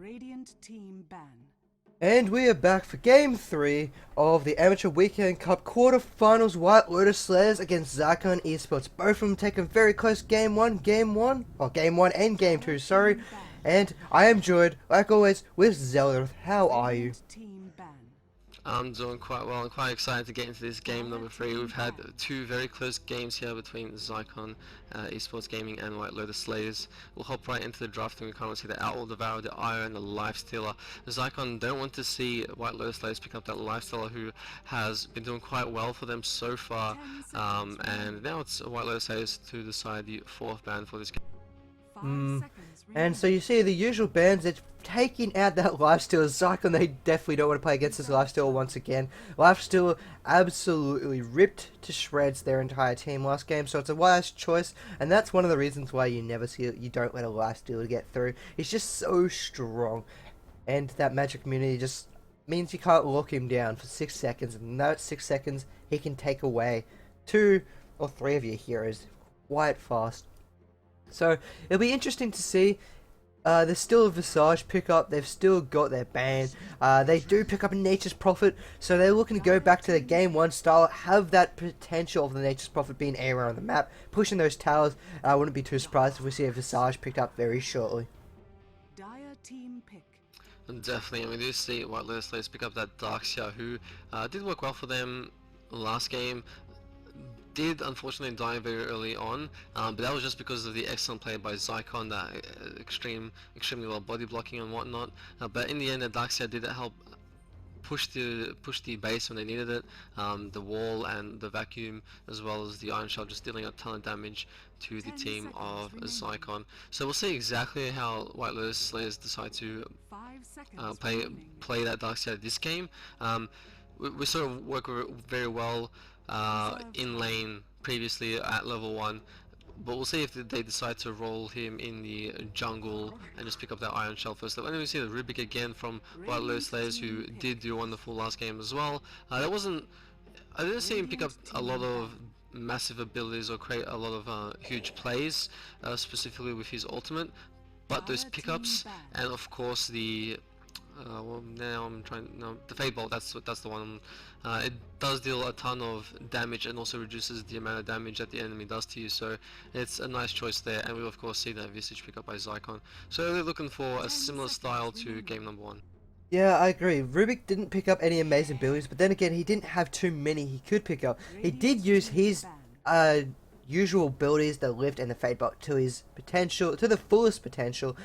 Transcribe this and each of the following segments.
Radiant team ban. And we are back for Game 3 of the Amateur Weekend Cup Quarterfinals. White Lotus Slayers against Zykon Esports. Both of them taking very close Game 1 and Game 2, sorry. And I am joined, like always, with Zelda. How are you? Team ban. I'm doing quite well. I'm quite excited to get into this game number 3. We've had two very close games here between Zykon Esports Gaming and White Lotus Slayers. We'll hop right into the draft and we kind of see the Owl Devourer, the Ire, and the Lifestealer. Zykon don't want to see White Lotus Slayers pick up that Lifestealer who has been doing quite well for them so far. And now it's White Lotus Slayers to decide the 4th ban for this game. And so you see the usual bans, it's taking out that Lifestealer. Zykon, they definitely don't want to play against this Lifestealer once again. Lifestealer absolutely ripped to shreds their entire team last game, so it's a wise choice, and that's one of the reasons why you never see it. You don't let a Lifestealer get through. He's just so strong, and that magic immunity just means you can't lock him down for 6 seconds, and in that 6 seconds he can take away 2 or 3 of your heroes quite fast. So it'll be interesting to see. There's still a Visage pickup. They've still got their ban. They do pick up a Nature's Prophet, so they're looking to go back to the Game 1 style, have that potential of the Nature's Prophet being anywhere on the map, pushing those towers. I wouldn't be too surprised if we see a Visage picked up very shortly. Dire team pick. And definitely, and we do see White Lotus Slayers pick up that Darkseer who did work well for them last game. Did unfortunately die very early on, but that was just because of the excellent play by Zykon, that extremely well body blocking and whatnot. But in the end, the Darkseer did help push the base when they needed it. The wall and the vacuum, as well as the Iron Shell, just dealing a ton of damage to the team of Zykon. So we'll see exactly how White Lotus Slayers decide to play that Darkseer this game. We sort of work very well in lane previously at level 1, but we'll see if they decide to roll him in the jungle and just pick up that Iron Shell first. And then we see the Rubik again from White Lotus Slayers, who did do wonderful last game as well. I didn't see him pick up a lot of massive abilities or create a lot of huge plays, specifically with his ultimate, but those pickups and of course the the Fade Bolt, that's the one. It does deal a ton of damage and also reduces the amount of damage that the enemy does to you, so it's a nice choice there. And we'll of course see that Visage pick up by Zykon. So we're looking for a similar style to game number 1. Yeah, I agree. Rubik didn't pick up any amazing abilities, but then again, he didn't have too many he could pick up. He did use his usual abilities, the Lift and the Fade Bolt, to his potential, to the fullest potential,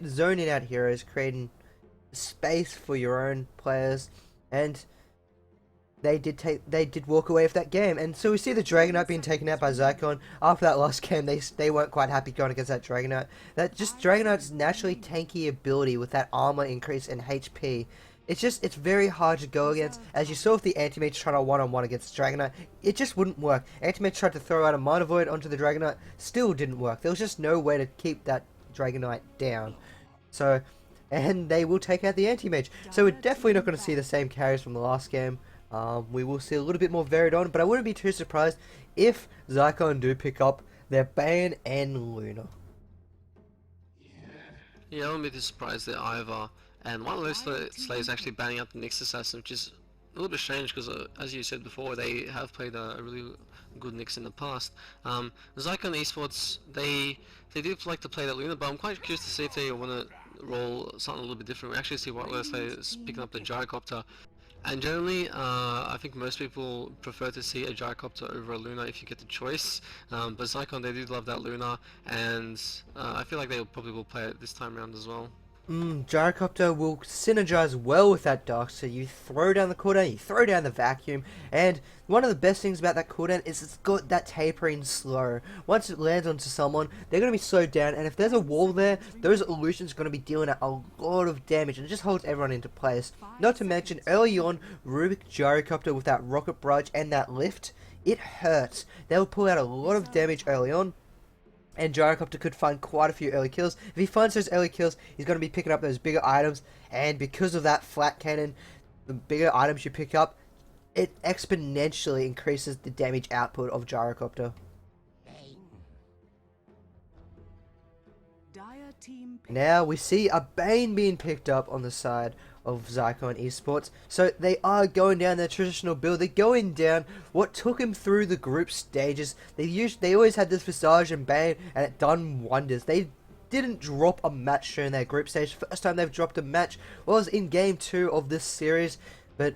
zoning out heroes, creating space for your own players, and they did walk away with that game. And so we see the Dragonite being taken out by Zykon. After that last game, they weren't quite happy going against that Dragonite. That just Dragonite's naturally tanky ability with that armor increase and HP. It's very hard to go against. As you saw with the Anti-Mage trying to one-on-one against Dragonite, it just wouldn't work. Anti-Mage tried to throw out a Mana Void onto the Dragonite, still didn't work. There was just no way to keep that Dragonite down. So, and they will take out the Anti-Mage. So we're definitely not going to see the same carries from the last game. We will see a little bit more varied on, but I wouldn't be too surprised if Zykon do pick up their Bane and Luna. Yeah, I wouldn't be too surprised that either. And one of those Slayers actually banning out the Nyx Assassin, which is a little bit strange because, as you said before, they have played a really good Nyx in the past. Zykon Esports, they do like to play that Luna, but I'm quite curious to see if they want to roll something a little bit different. We actually see White Lotus Slayers picking up the Gyrocopter. And generally, I think most people prefer to see a Gyrocopter over a Luna if you get the choice. But Zykon, they do love that Luna, and I feel like they probably will play it this time around as well. Gyrocopter will synergize well with that Dark, so you throw down the cooldown, you throw down the vacuum, and one of the best things about that cooldown is it's got that tapering slow. Once it lands onto someone, they're going to be slowed down, and if there's a wall there, those illusions are going to be dealing out a lot of damage, and it just holds everyone into place. Not to mention, early on, Rubik Gyrocopter with that Rocket Barrage and that Lift, it hurts. They'll pull out a lot of damage early on, and Gyrocopter could find quite a few early kills. If he finds those early kills, he's going to be picking up those bigger items, and because of that flat cannon, the bigger items you pick up, it exponentially increases the damage output of Gyrocopter. team pick. Now we see a Bane being picked up on the side of Zykon Esports. So they are going down their traditional build. They're going down what took him through the group stages. They always had this Visage and Bane, and it done wonders. They didn't drop a match during their group stage. First time they've dropped a match was in game 2 of this series, but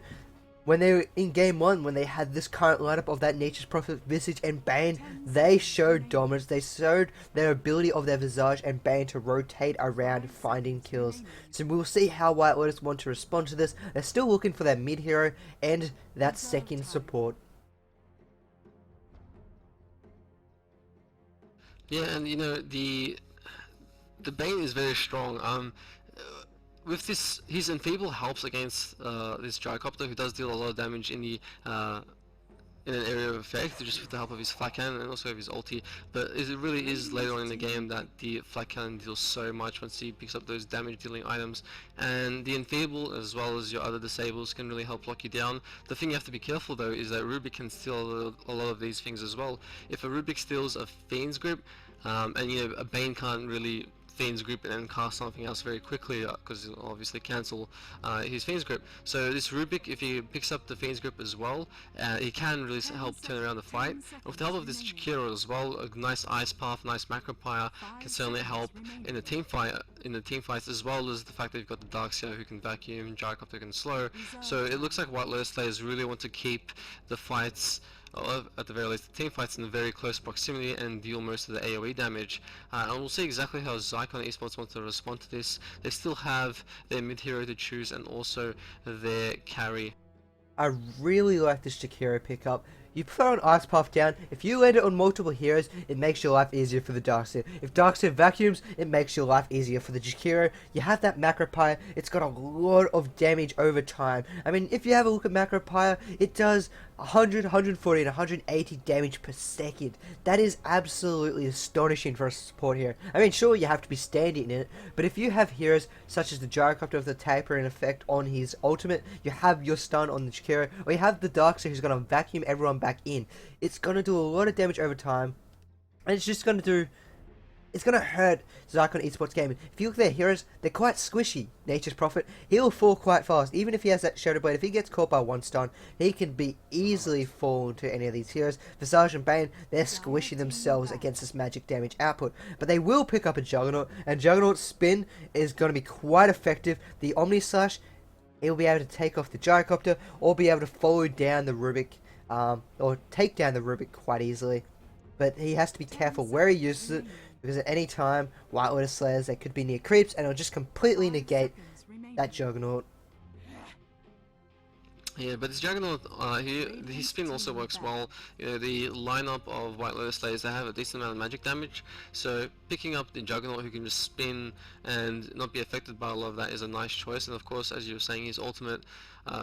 when they were in game 1, when they had this current lineup of that Nature's Prophet, Visage and Bane, they showed dominance. They showed their ability of their Visage and Bane to rotate around finding kills. So we'll see how White Lotus want to respond to this. They're still looking for their mid hero and that second support. Yeah, and you know the Bane is very strong. With this, his enfeeble helps against this Gyrocopter, who does deal a lot of damage in the in an area of effect, just with the help of his flat cannon and also of his ulti. But it really is later on in the game that the flat cannon deals so much once he picks up those damage dealing items, and the enfeeble as well as your other disables can really help lock you down. The thing you have to be careful though is that Rubik can steal a lot of these things as well. If a Rubik steals a Fiend's Grip, and you know a Bane can't really Fiend's Grip and then cast something else very quickly because he'll obviously cancel his Fiend's Grip. So this Rubik, if he picks up the Fiend's Grip as well, he can really help turn around the fight. And with the help of this Jakiro as well, a nice Ice Path, nice Macro Pyre can certainly help in the team fight. As well as the fact that you've got the Darkseer who can vacuum, Gyrocopter can slow. So it looks like White Lotus players really want to keep the fights, or at the very least the team fights, in a very close proximity and deal most of the AoE damage. And we'll see exactly how Zykon Esports want to respond to this. They still have their mid hero to choose and also their carry. I really like this Jakiro pickup. You throw an Ice Path down, if you land it on multiple heroes, it makes your life easier for the Darkseer. If Darkseer vacuums, it makes your life easier for the Jakiro. You have that Macro Pyre, it's got a lot of damage over time. I mean, if you have a look at Macro Pyre, it does 100, 140 and 180 damage per second. That is absolutely astonishing for a support hero. I mean, sure, you have to be standing in it, but if you have heroes such as the Gyrocopter with the tapering effect on his ultimate, you have your stun on the Jakiro, or you have the Darkseer who's going to vacuum everyone back in, it's going to do a lot of damage over time, and it's just going to do, it's going to hurt Zykon Esports gaming. If you look at their heroes, they're quite squishy. Nature's Prophet, he'll fall quite fast. Even if he has that Shadow Blade, if he gets caught by one stun, he can be easily fall to any of these heroes. Visage and Bane, they're squishy themselves against this magic damage output. But they will pick up a Juggernaut, and Juggernaut's spin is going to be quite effective. The Omni Slash, he'll be able to take off the Gyrocopter, or be able to follow down the Rubik, or take down the Rubik quite easily. But he has to be careful where he uses it, because at any time, White Lotus Slayers, they could be near creeps, and it'll just completely negate that Juggernaut. Yeah, but this Juggernaut, his spin also works well. You know, the lineup of White Lotus Slayers, they have a decent amount of magic damage, so picking up the Juggernaut who can just spin and not be affected by a lot of that is a nice choice. And of course, as you were saying, his ultimate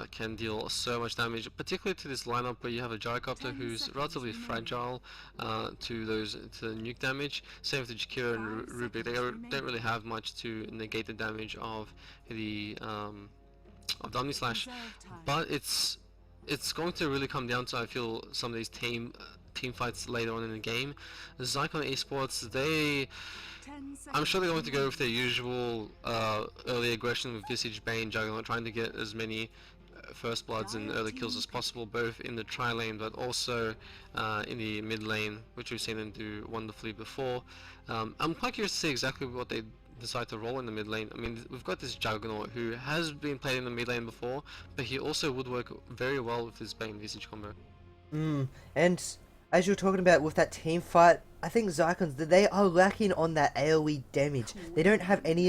can deal so much damage, particularly to this lineup where you have a Gyrocopter who's relatively fragile to the nuke damage. Same with the Jakiro and Rubik, they don't really have much to negate the damage of the Omni Slash, but it's going to really come down to, I feel, some of these team fights later on in the game. Zykon Esports, I'm sure they're going to go with their usual early aggression with Visage, Bane, Juggernaut, trying to get as many first bloods and early kills as possible, both in the tri lane but also in the mid lane, which we've seen them do wonderfully before. I'm quite curious to see exactly what they decide to roll in the mid lane. I mean, we've got this Juggernaut who has been played in the mid lane before, but he also would work very well with his Bane Visage combo. And as you were talking about with that team fight, I think Zykons, they are lacking on that AoE damage. They don't have any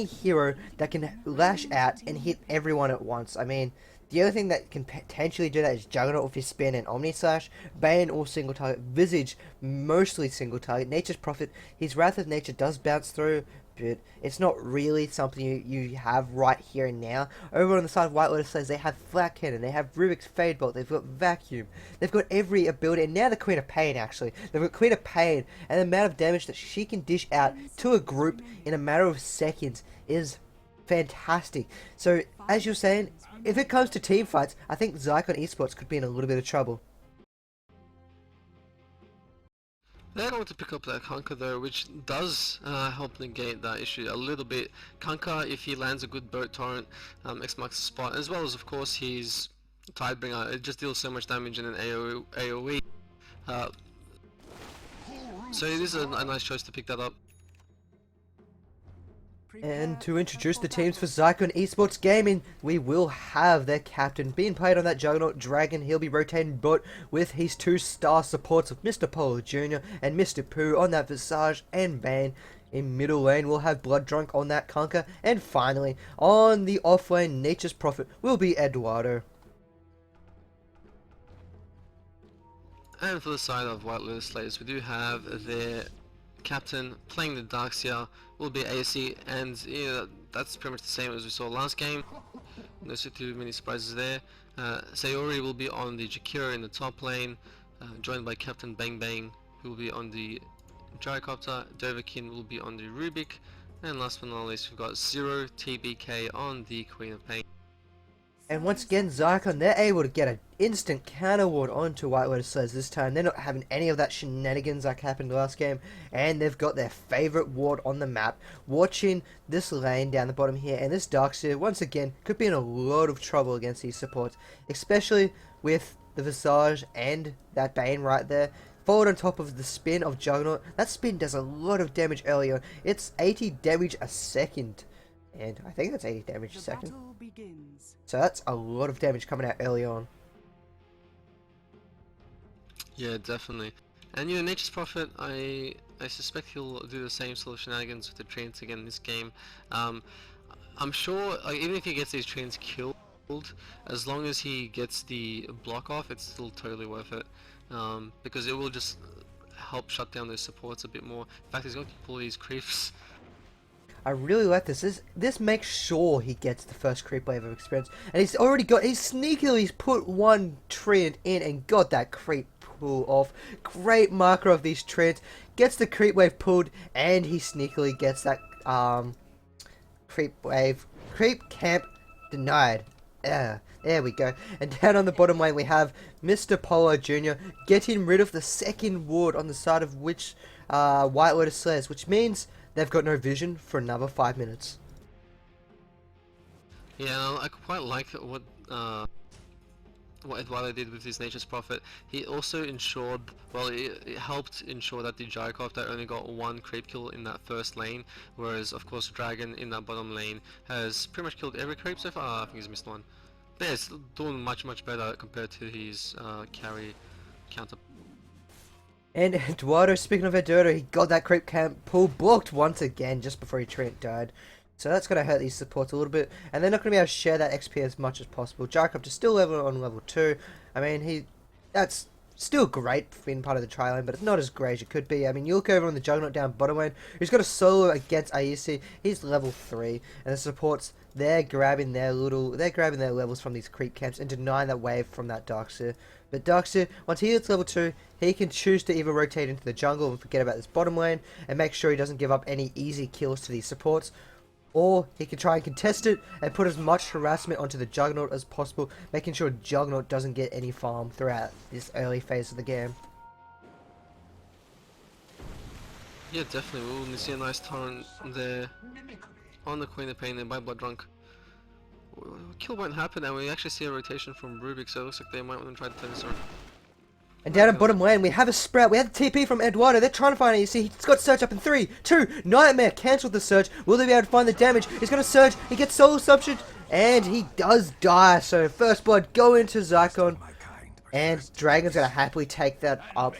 hero that can lash out and hit everyone at once. I mean, the other thing that can potentially do that is Juggernaut with his spin and Omni Slash. Bane all single target. Visage mostly single target. Nature's Prophet, his Wrath of Nature does bounce through, but it's not really something you have right here and now. Over on the side of White Lotus Slayers, they have Flat Cannon, they have Rubik's Fade Bolt, they've got Vacuum, they've got every ability, and now the Queen of Pain actually. They've got Queen of Pain, and the amount of damage that she can dish out to a group in a matter of seconds is fantastic. So, as you're saying, if it comes to team fights, I think Zykon Esports could be in a little bit of trouble. They're going to pick up that Kanka though, which does help negate that issue a little bit. Kanka, if he lands a good boat torrent, X marks the spot, as well as of course his Tidebringer. It just deals so much damage in an AoE. Uh, so it is a nice choice to pick that up. And to introduce the teams for Zykon Esports Gaming, we will have their captain being played on that Juggernaut Dragon. He'll be rotating bot with his 2-star supports of Mr. Polo Jr. and Mr. Pooh on that Visage and Bane. In middle lane, we'll have Blood Drunk on that Conquer. And finally, on the off lane, Nature's Prophet will be Eduardo. And for the side of White Lotus Slayers, we do have their captain playing the Darkseer will be AWC, and yeah, that's pretty much the same as we saw last game. No too many surprises there. Sayori will be on the Jakira in the top lane, joined by Captain Bang Bang, who will be on the Gyrocopter. Dovahkiin will be on the Rubik, and last but not least, we've got Zero TBK on the Queen of Pain. And once again, Zykon, they're able to get an instant counter ward onto White Lotus Slayers this time. They're not having any of that shenanigans like happened last game. And they've got their favourite ward on the map, watching this lane down the bottom here. And this Darkseer, once again, could be in a lot of trouble against these supports. Especially with the Visage and that Bane right there. Followed on top of the spin of Juggernaut. That spin does a lot of damage early on. It's 80 damage a second. And I think that's 80 damage a second. So that's a lot of damage coming out early on. Yeah, definitely. And you know, Nature's Prophet, I suspect he'll do the same sort of shenanigans with the trains again in this game. I'm sure, like, even if he gets these trains killed, as long as he gets the block off, it's still totally worth it. Because it will just help shut down those supports a bit more. In fact, he's going to pull these creeps. I really like this. This makes sure he gets the first creep wave of experience. And he's already got, he's sneakily put one treant in and got that creep pull off. Great marker of these treants. Gets the creep wave pulled and he sneakily gets that creep wave. Creep camp denied. There we go. And down on the bottom lane we have Mr. Polo Jr. getting rid of the second ward on the side of which White Lotus Slayers, which means they've got no vision for another 5 minutes. Yeah, I quite like what Eduardo did with his Nature's Prophet. He also ensured, well, it helped ensure that the Gyrocopter only got one creep kill in that first lane, whereas of course Dragon in that bottom lane has pretty much killed every creep so far. I think he's missed one. Yeah, it's doing much better compared to his carry counter. And Eduardo, speaking of Eduardo, he got that creep camp pull blocked once again just before he Trent died. So that's going to hurt these supports a little bit. And they're not going to be able to share that XP as much as possible. Gyrocopter still on level 2. I mean, that's still great for being part of the tri lane, but it's not as great as it could be. I mean, you look over on the Juggernaut down bottom lane, who's got a solo against AWC. He's level 3. And the supports, they're grabbing their levels from these creep camps and denying that wave from that Darkseer. But Darkseer, once he hits level 2, he can choose to either rotate into the jungle and forget about this bottom lane and make sure he doesn't give up any easy kills to these supports, or he can try and contest it and put as much harassment onto the Juggernaut as possible, making sure Juggernaut doesn't get any farm throughout this early phase of the game. Yeah, definitely. We'll see a nice torrent there on the Queen of Pain and by Blood Drunk. Kill won't happen, and we actually see a rotation from Rubik, so it looks like they might want to try to turn this around. And down at bottom lane, we have a sprout. We have the TP from Eduardo. They're trying to find it. You see, he's got Surge up in 3, 2. Nightmare cancelled the Surge. Will they be able to find the damage? He's going to Surge. He gets Soul Substitute. And he does die. So first blood go into Zykon. And Dragon's going to happily take that up.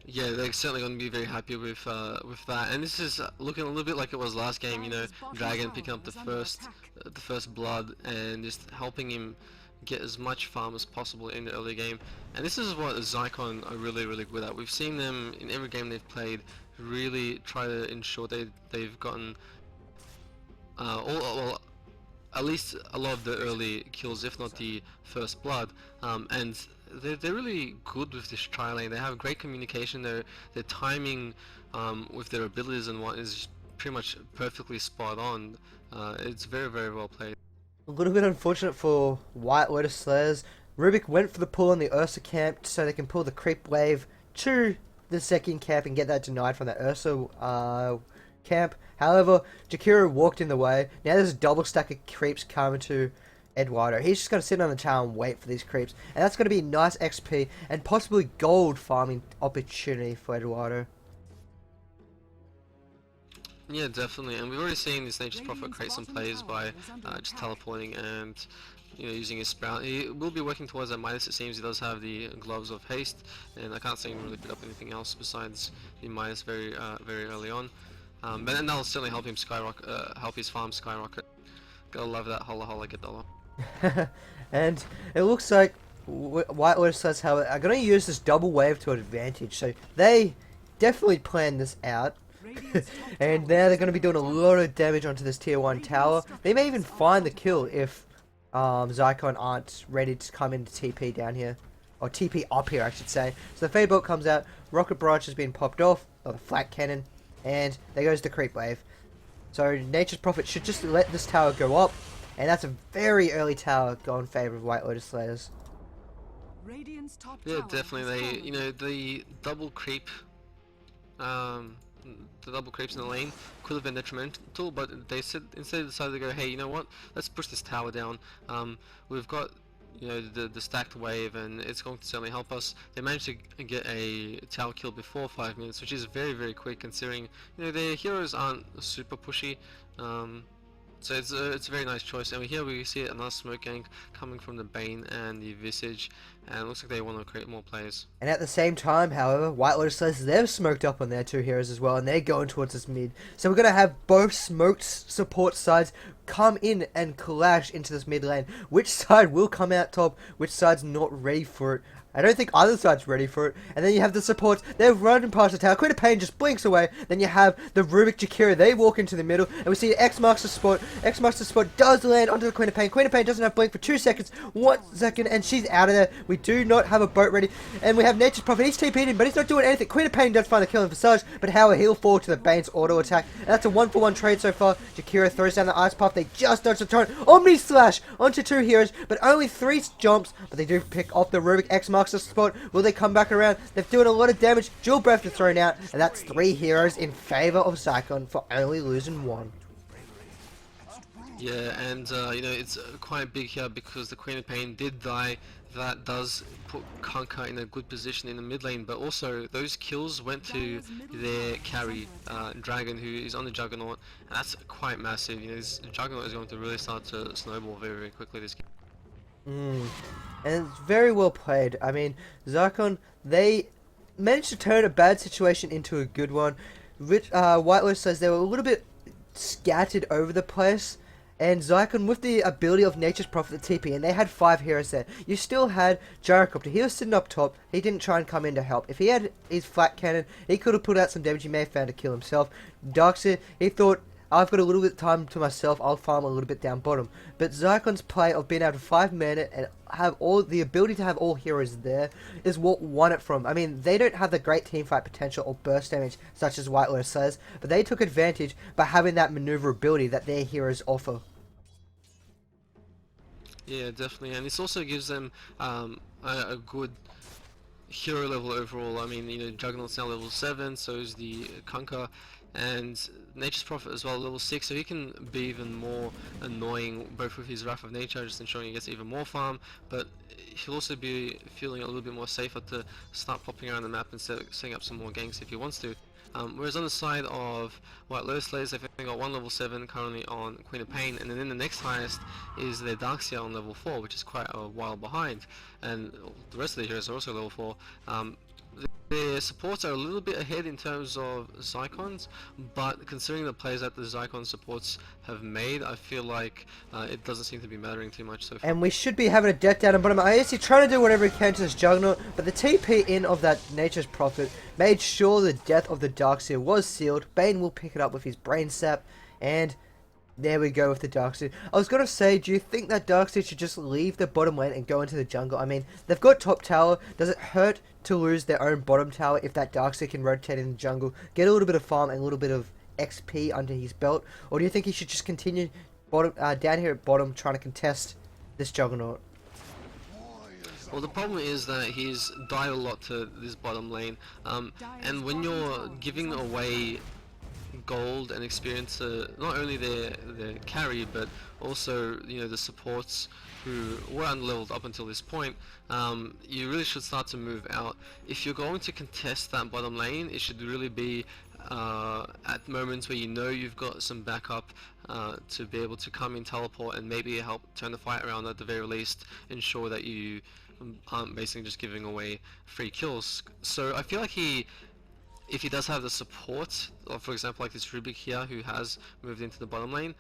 Yeah, they're certainly going to be very happy with that. And this is looking a little bit like it was last game. You know, Dragon picking up the first blood and just helping him get as much farm as possible in the early game. And this is what Zykon are really good at. We've seen them in every game they've played really try to ensure they've gotten at least a lot of the early kills, if not the first blood. And they're really good with this tri lane. They have great communication. Their timing with their abilities and what is pretty much perfectly spot on. It's very well played. A little bit unfortunate for White Lotus Slayers. Rubik went for the pull on the Ursa camp so they can pull the creep wave to the second camp and get that denied from that Ursa camp. However, Jakiro walked in the way. Now there's a double stack of creeps coming to Eduardo. He's just going to sit on the tower and wait for these creeps. And that's going to be nice XP and possibly gold farming opportunity for Eduardo. Yeah, definitely, and we've already seen this Nature's Prophet create some plays by just teleporting and using his sprout. He will be working towards that minus. It seems he does have the gloves of haste, and I can't see him really pick up anything else besides the minus very early on. But then that'll certainly help him skyrocket, help his farm skyrocket. Gotta love that holla holla get dollar. And it looks like White Lotus says how are going to use this double wave to advantage. So they definitely planned this out. And now they're going to be doing a lot of damage onto this tier 1 tower. They may even find the kill if Zykon aren't ready to come into TP down here. Or TP up here, I should say. So the Fade Bolt comes out, Rocket Branch has been popped off, or the Flat Cannon, and there goes the Creep Wave. So Nature's Prophet should just let this tower go up, and that's a very early tower going in favor of White Lotus Slayers. Yeah, definitely. The double creep, the double creeps in the lane could have been detrimental, but they instead decided to go, hey, you know what? Let's push this tower down. We've got the stacked wave, and it's going to certainly help us. They managed to get a tower kill before 5 minutes, which is very quick considering their heroes aren't super pushy. So it's a very nice choice, and here we see another smoke gank coming from the Bane and the Visage, and it looks like they want to create more players. And at the same time, however, White Lotus says they've smoked up on their 2 heroes as well, and they're going towards this mid. So we're going to have both smoked support sides come in and clash into this mid lane. Which side will come out top, which side's not ready for it? I don't think either side's ready for it. And then you have the supports. They're running past the tower. Queen of Pain just blinks away. Then you have the Rubik Jakiro. They walk into the middle. And we see X marks the spot. X marks the spot. Does land onto the Queen of Pain. Queen of Pain doesn't have blink for 2 seconds. 1 second. And she's out of there. We do not have a boat ready. And we have Nature's Prophet. He's TP'd in, but he's not doing anything. Queen of Pain does find a kill in Visage. But however, he'll fall to the Bane's auto attack. And that's a 1-for-1 trade so far. Jakiro throws down the Ice Puff. They just dodge the torrent. Omni Slash onto 2 heroes. But only 3 jumps. But they do pick off the Rubik. X marks the spot. Will they come back around? They're doing a lot of damage. Dual Breath is thrown out, and that's 3 heroes in favor of Zykon for only losing 1. Yeah, and it's quite big here because the Queen of Pain did die. That does put Kanka in a good position in the mid lane, but also those kills went to their carry, Dragon, who is on the Juggernaut, and that's quite massive. This Juggernaut is going to really start to snowball very quickly this game. And it's very well played. I mean, Zykon, they managed to turn a bad situation into a good one. White Lotus says they were a little bit scattered over the place. And Zykon, with the ability of Nature's Prophet, the TP, and they had 5 heroes there. You still had Gyrocopter. He was sitting up top. He didn't try and come in to help. If he had his flat cannon, he could have put out some damage. He may have found a kill himself. Darkseer, he thought, I've got a little bit of time to myself, I'll farm a little bit down bottom. But Zykon's play of being able to 5-man and have all the ability to have all heroes there is what won it from. I mean, they don't have the great teamfight potential or burst damage such as White Lotus says, but they took advantage by having that maneuverability that their heroes offer. Yeah, definitely, and this also gives them a good hero level overall. I mean, Juggernaut's now level 7, so is the Kanka, and Nature's Prophet as well, level 6, so he can be even more annoying, both with his Wrath of Nature, just ensuring he gets even more farm, but he'll also be feeling a little bit more safer to start popping around the map and setting up some more ganks if he wants to. Whereas on the side of White Lotus Slayers, they've only got 1 level 7 currently on Queen of Pain, and then the next highest is their Darkseer on level 4, which is quite a while behind, and the rest of the heroes are also level 4. Their supports are a little bit ahead in terms of Zykon's, but considering the plays that the Zykon supports have made, I feel like it doesn't seem to be mattering too much so far. And we should be having a death down on bottom. AWC trying to do whatever he can to this Juggernaut, but the TP in of that Nature's Prophet made sure the death of the Darkseer was sealed. Bane will pick it up with his Brain Sap, and there we go with the Darkseer. I was going to say, do you think that Darkseer should just leave the bottom lane and go into the jungle? I mean, they've got top tower. Does it hurt to lose their own bottom tower if that Darkseer can rotate in the jungle, get a little bit of farm and a little bit of XP under his belt? Or do you think he should just continue down here at bottom trying to contest this Juggernaut? Well, the problem is that he's died a lot to this bottom lane, and when you're giving away gold and experience to not only their carry but also the supports who were unleveled up until this point, you really should start to move out. If you're going to contest that bottom lane, it should really be at moments where you've got some backup to be able to come in, teleport, and maybe help turn the fight around, at the very least ensure that you aren't basically just giving away free kills. So I feel like if he does have the support of, for example, like this Rubik here who has moved into the bottom lane,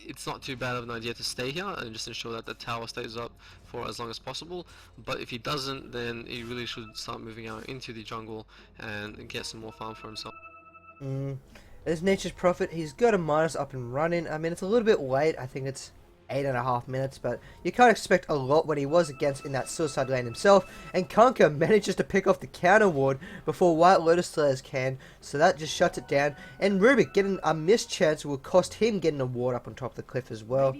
it's not too bad of an idea to stay here and just ensure that the tower stays up for as long as possible. But if he doesn't, then he really should start moving out into the jungle and get some more farm for himself. There's Nature's Prophet. He's got a minus up and running. I mean, it's a little bit late. I think it's 8.5 minutes, but you can't expect a lot when he was against in that suicide lane himself. And Conker manages to pick off the counter ward before White Lotus Slayers can, so that just shuts it down. And Rubik getting a missed chance will cost him getting a ward up on top of the cliff as well.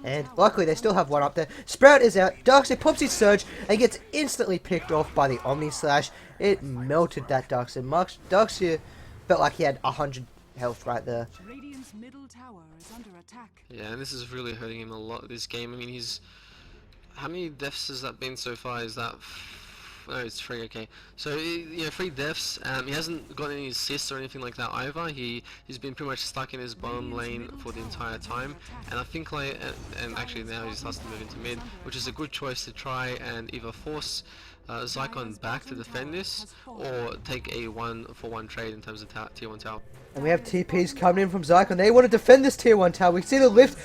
And luckily they still have one up there. Sprout is out. Darkseid pops his surge and gets instantly picked off by the Omni Slash. It melted that Darkseid. Darkseid felt like he had 100 health right there. Radiant's middle tower is under attack. Yeah, and this is really hurting him a lot this game. I mean, how many deaths has that been so far? Is that no, it's 3. Okay, so 3 deaths. He hasn't got any assists or anything like that either. He's been pretty much stuck in his bottom lane for the entire time, and I think and actually now he starts to move into mid, which is a good choice to try and either force Zykon back to defend this, or take a 1-for-1 trade in terms of tier 1 tower. And we have TPs coming in from Zykon. They want to defend this tier 1 tower. We see the lift,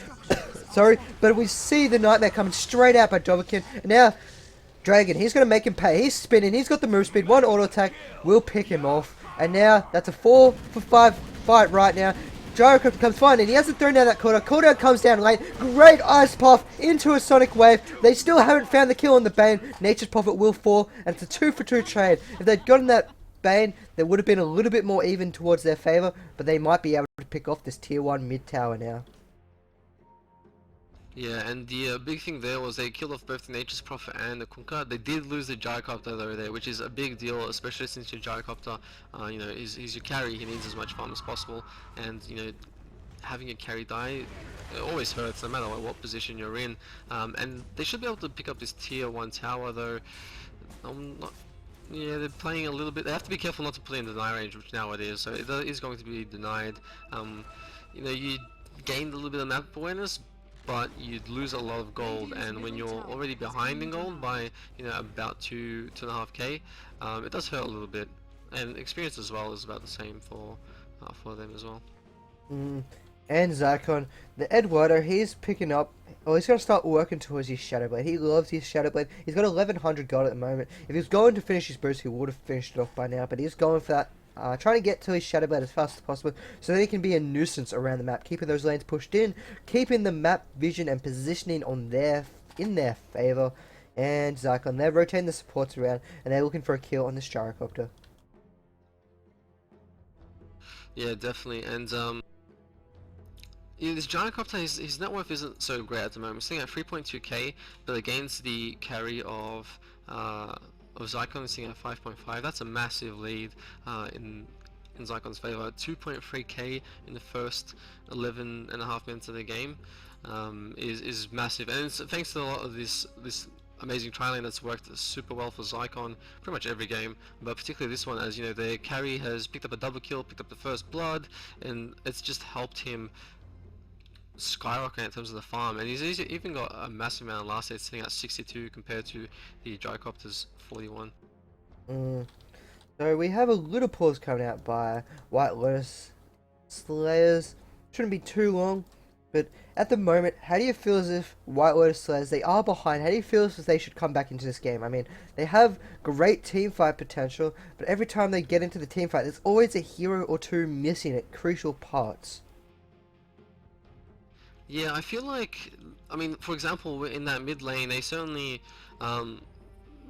sorry, but we see the Nightmare coming straight out by Dovakin. And now, Dragon, he's going to make him pay. He's spinning, he's got the move speed, 1 auto attack will pick him off. And now, that's a 4-for-5 fight right now. Gyrocopter comes fine, and he hasn't thrown down that cooldown. Cooldown comes down late. Great Ice Puff into a Sonic Wave. They still haven't found the kill on the Bane. Nature's Prophet will fall, and it's a 2-for-2 trade. If they'd gotten that Bane, there would have been a little bit more even towards their favour, but they might be able to pick off this tier 1 mid tower now. Yeah, and the big thing there was they killed off both the Nature's Prophet and the Kunkka. They did lose the Gyrocopter though there, which is a big deal, especially since your Gyrocopter, is your carry. He needs as much farm as possible, and having a carry die, it always hurts no matter what position you're in. And they should be able to pick up this tier 1 tower though. Yeah, they're playing a little bit. They have to be careful not to play in deny range, which now it is. So it is going to be denied. You gained a little bit of map awareness, but you'd lose a lot of gold, and when you're already behind in gold by about 2.5k, it does hurt a little bit. And experience as well is about the same for them as well. And Zykon, the Eduardo, he's picking up, he's going to start working towards his Shadow Blade. He loves his Shadow Blade. He's got 1100 gold at the moment. If he was going to finish his boost, he would have finished it off by now, but he's going for that, trying to get to his Shadow Blade as fast as possible, so that he can be a nuisance around the map, keeping those lanes pushed in, keeping the map vision and positioning in their favour. And Zykon, they're rotating the supports around, and they're looking for a kill on the Gyrocopter. Yeah, definitely, and this Gyrocopter, his net worth isn't so great at the moment. We're sitting at 3.2k, but against the carry of Zykon, we're sitting at 5.5. That's a massive lead in Zykon's favor. 2.3k in the first 11.5 minutes of the game is massive, and it's thanks to a lot of this amazing tri-lane that's worked super well for Zykon pretty much every game, but particularly this one, as their carry has picked up a double kill, picked up the first blood, and it's just helped him skyrocket in terms of the farm. And he's even got a massive amount of last hit, sitting at 62 compared to the Gyrocopter's 41. So we have a little pause coming out by White Lotus Slayers. Shouldn't be too long, but at the moment, how do you feel as if White Lotus Slayers, they are behind, how do you feel as if they should come back into this game? I mean, they have great teamfight potential, but every time they get into the teamfight, there's always a hero or two missing at crucial parts. Yeah, I feel like, for example, in that mid lane, they certainly,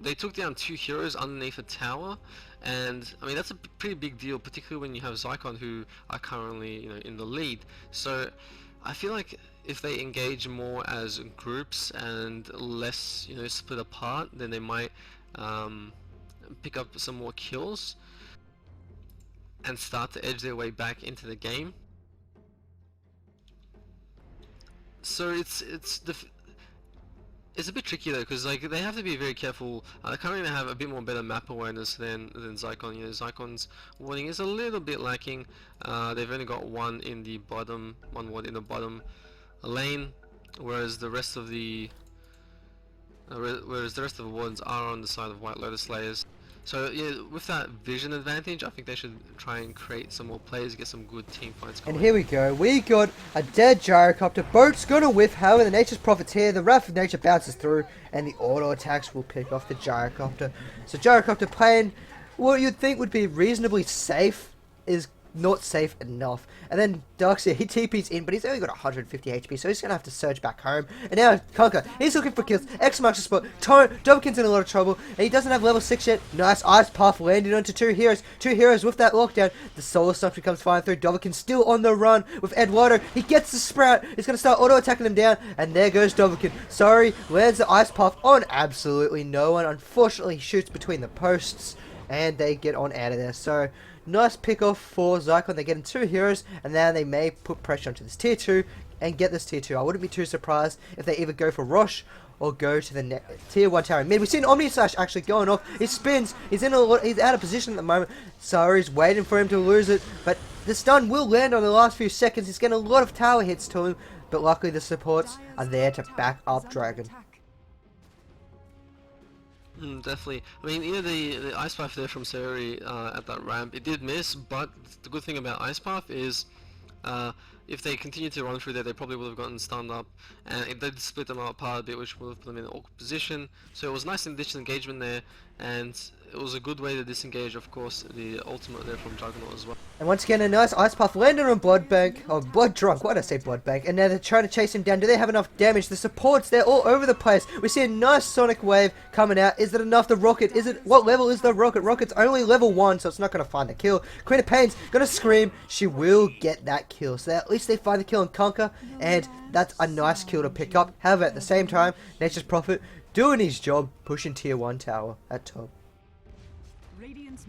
they took down 2 heroes underneath a tower, and that's a pretty big deal, particularly when you have Zykon, who are currently, in the lead. So I feel like if they engage more as groups and less, you know, split apart, then they might pick up some more kills and start to edge their way back into the game. So it's a bit tricky though, because like they have to be very careful. Currently they have a bit more better map awareness than Zykon. You know, Zykon's warding is a little bit lacking. They've only got one ward in the bottom lane, whereas the rest of the wardens are on the side of White Lotus Slayers. So yeah, with that vision advantage, I think they should try and create some more plays, get some good team fights going. And here we go. We got a dead gyrocopter. Boat's gonna whiff. However, the Nature's Prophet's here. The Wrath of Nature bounces through, and the auto attacks will pick off the gyrocopter. So gyrocopter playing what you'd think would be reasonably safe is not safe enough. And then Darkseer, he TP's in, but he's only got 150 HP, so he's going to have to surge back home. And now Conker, he's looking for kills. X marks the spot. Dovakin's in a lot of trouble, and he doesn't have level 6 yet. Nice Ice Path landed onto two heroes. Two heroes with that lockdown. The Solar Assumption comes flying through. Dovakin's still on the run with Eduardo. He gets the Sprout. He's going to start auto-attacking him down, and there goes Dovakin. Sorry, lands the Ice Path on absolutely no one. Unfortunately, he shoots between the posts, and they get on out of there. So nice pick off for Zykon. They're getting two heroes, and now they may put pressure onto this tier 2 and get this tier 2. I wouldn't be too surprised if they either go for Rosh or go to the tier 1 tower in mid. We've seen Omni Slash actually going off. He spins. He's out of position at the moment. Sari's waiting for him to lose it, but the stun will land on the last few seconds. He's getting a lot of tower hits to him, but luckily the supports are there to back up Dragon. Definitely. I mean, you know, the Ice Path there from Sari at that ramp, it did miss, but the good thing about Ice Path is if they continued to run through there, they probably would have gotten stunned up, and it did split them apart a bit, which would have put them in an awkward position. So it was nice disengagement there, and it was a good way to disengage, of course, the ultimate there from Juggernaut as well. And once again, a nice Ice Path landed on Blood Bank, or Blood Drunk, why did I say Blood Bank? And now they're trying to chase him down. Do they have enough damage? The supports, they're all over the place. We see a nice Sonic Wave coming out. Is it enough? The Rocket, what level is the Rocket? Rocket's only level 1, so it's not going to find the kill. Queen of Pain's going to scream. She will get that kill. So at least they find the kill and conquer, and that's a nice kill to pick up. However, at the same time, Nature's Prophet doing his job, pushing tier 1 tower at top.